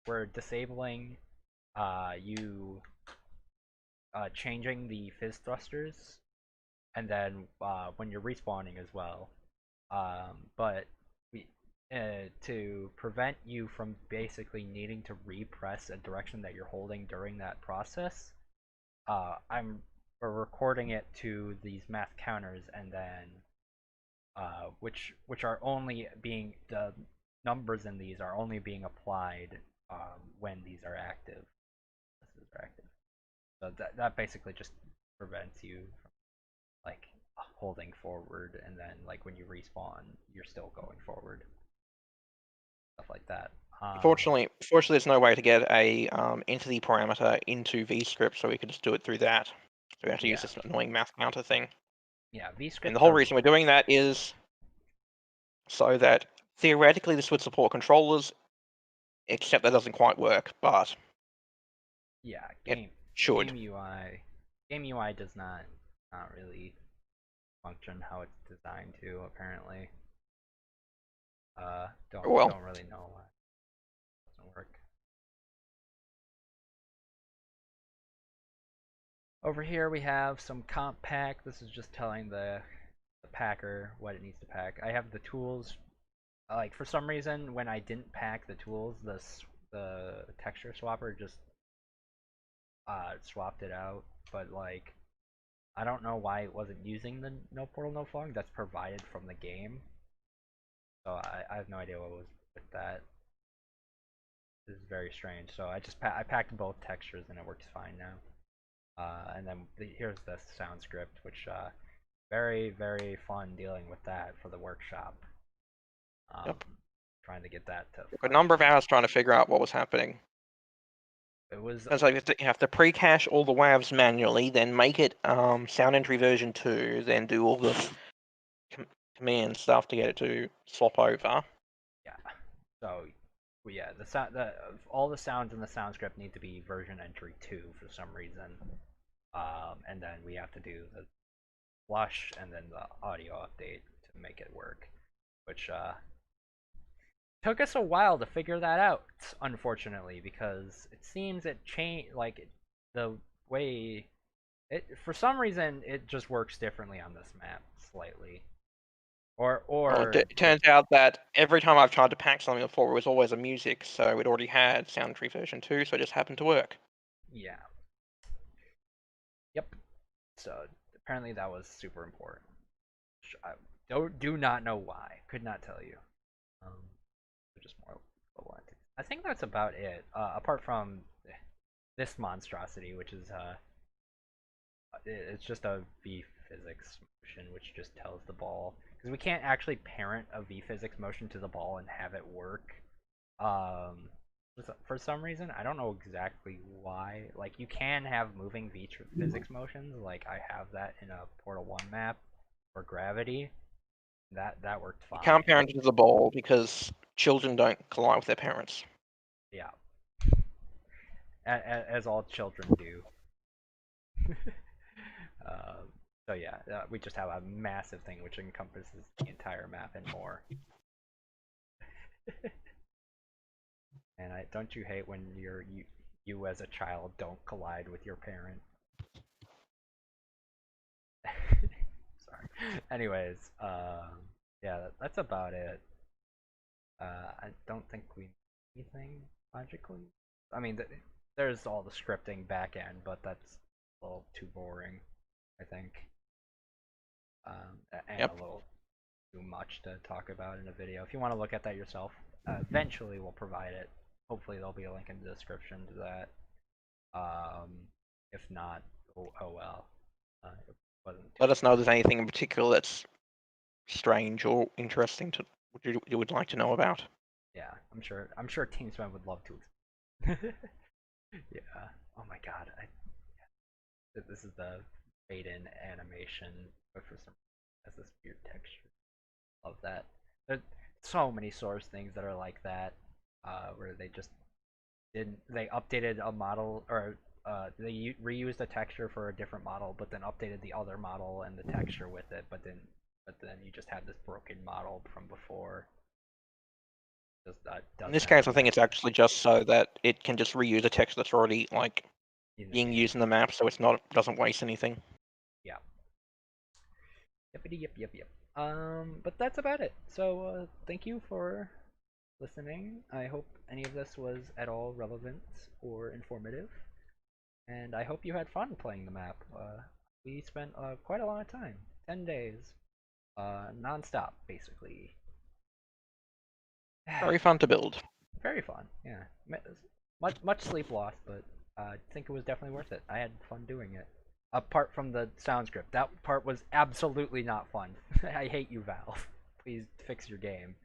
we're disabling you changing the fizz thrusters, and then when you're respawning as well. But we, to prevent you from basically needing to repress a direction that you're holding during that process, we're recording it to these math counters, and then which are only being the numbers in these are only being applied when these are active. This is active. So that basically just prevents you from like holding forward, and then like when you respawn, you're still going forward. Stuff like that. Fortunately, there's no way to get a entity parameter into VScript, so we could just do it through that. So we have to use Yeah, this annoying math counter thing. yeah. And the VScripts whole are reason we're doing that is so that theoretically this would support controllers, except that doesn't quite work, but yeah it game should. game UI game UI does not really function how it's designed to apparently. Well, Don't really know why it doesn't work. Over here we have some comp pack. This is just telling the packer what it needs to pack. I have the tools. Like for some reason, when I didn't pack the tools, the texture swapper just swapped it out. But like, I don't know why it wasn't using the no portal no fog that's provided from the game. So I have no idea what was with that. This is very strange. So I packed both textures and it works fine now. And then here's the sound script, which very fun dealing with that for the workshop. yep. Trying to get that to A number of hours trying to figure out what was happening. it was It's like you have to pre-cache all the WAVs manually, then make it sound entry version 2, then do all the command stuff to get it to swap over. yeah. So yeah, all the sounds in the sound script need to be version entry 2 for some reason. And then we have to do the flush and then the audio update to make it work, which took us a while to figure that out, unfortunately, because it seems it changed like the way it for some reason it just works differently on this map slightly. It turns out that every time I've tried to pack something before, it was always a music, so it already had sound entry version 2, so it just happened to work. Yeah. Yep. So apparently that was super important. I do not know why. Could not tell you. Um, just more global entities. I think that's about it. Apart from this monstrosity, which is it's just a v physics motion, which just tells the ball because we can't actually parent a v physics motion to the ball and have it work. Um, for some reason, I don't know exactly why. Like you can have moving v physics motions. Like I have that in a Portal 1 map for gravity. That worked You fine. can't parent it to the ball because children don't collide with their parents. Yeah, as all children do. uh, so yeah, we just have a massive thing which encompasses the entire map and more. And don't you hate when you as a child don't collide with your parent? Sorry. Anyways, yeah, that's about it. I don't think we need anything logically. I mean, there's all the scripting back end, but that's a little too boring, I think, and a Yep. little too much to talk about in a video. If you want to look at that yourself, eventually we'll provide it. Hopefully there'll be a link in the description to that. Um, if not, oh well. It wasn't too. Let us know if there's anything in particular that's strange or interesting to you would like to know about. Yeah, I'm sure. I'm sure TeamSpam would love to. Yeah. Oh my God. This is the fade-in animation, but for some has this weird texture. Love that. There's so many Source things that are like that, where they just didn't. They updated a model, or they reused a texture for a different model, but then updated the other model and the texture with it. But then you just have this broken model from before. Just In doesn't this have case, any I think it's texture. actually just so that it can just reuse a text that's already like In the being game. used in the map, so it's not doesn't waste anything. Yeah. Yep, yep, yep, yep. But that's about it. So, thank you for listening. I hope any of this was at all relevant or informative, and I hope you had fun playing the map. We spent quite a lot of time, 10 days, non-stop, basically. Very fun to build. Very fun, yeah. Much sleep lost, but I think it was definitely worth it. I had fun doing it. Apart from the sound script, that part was absolutely not fun. I hate you, Valve. Please fix your game.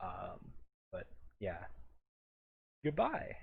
Um, but yeah. Goodbye.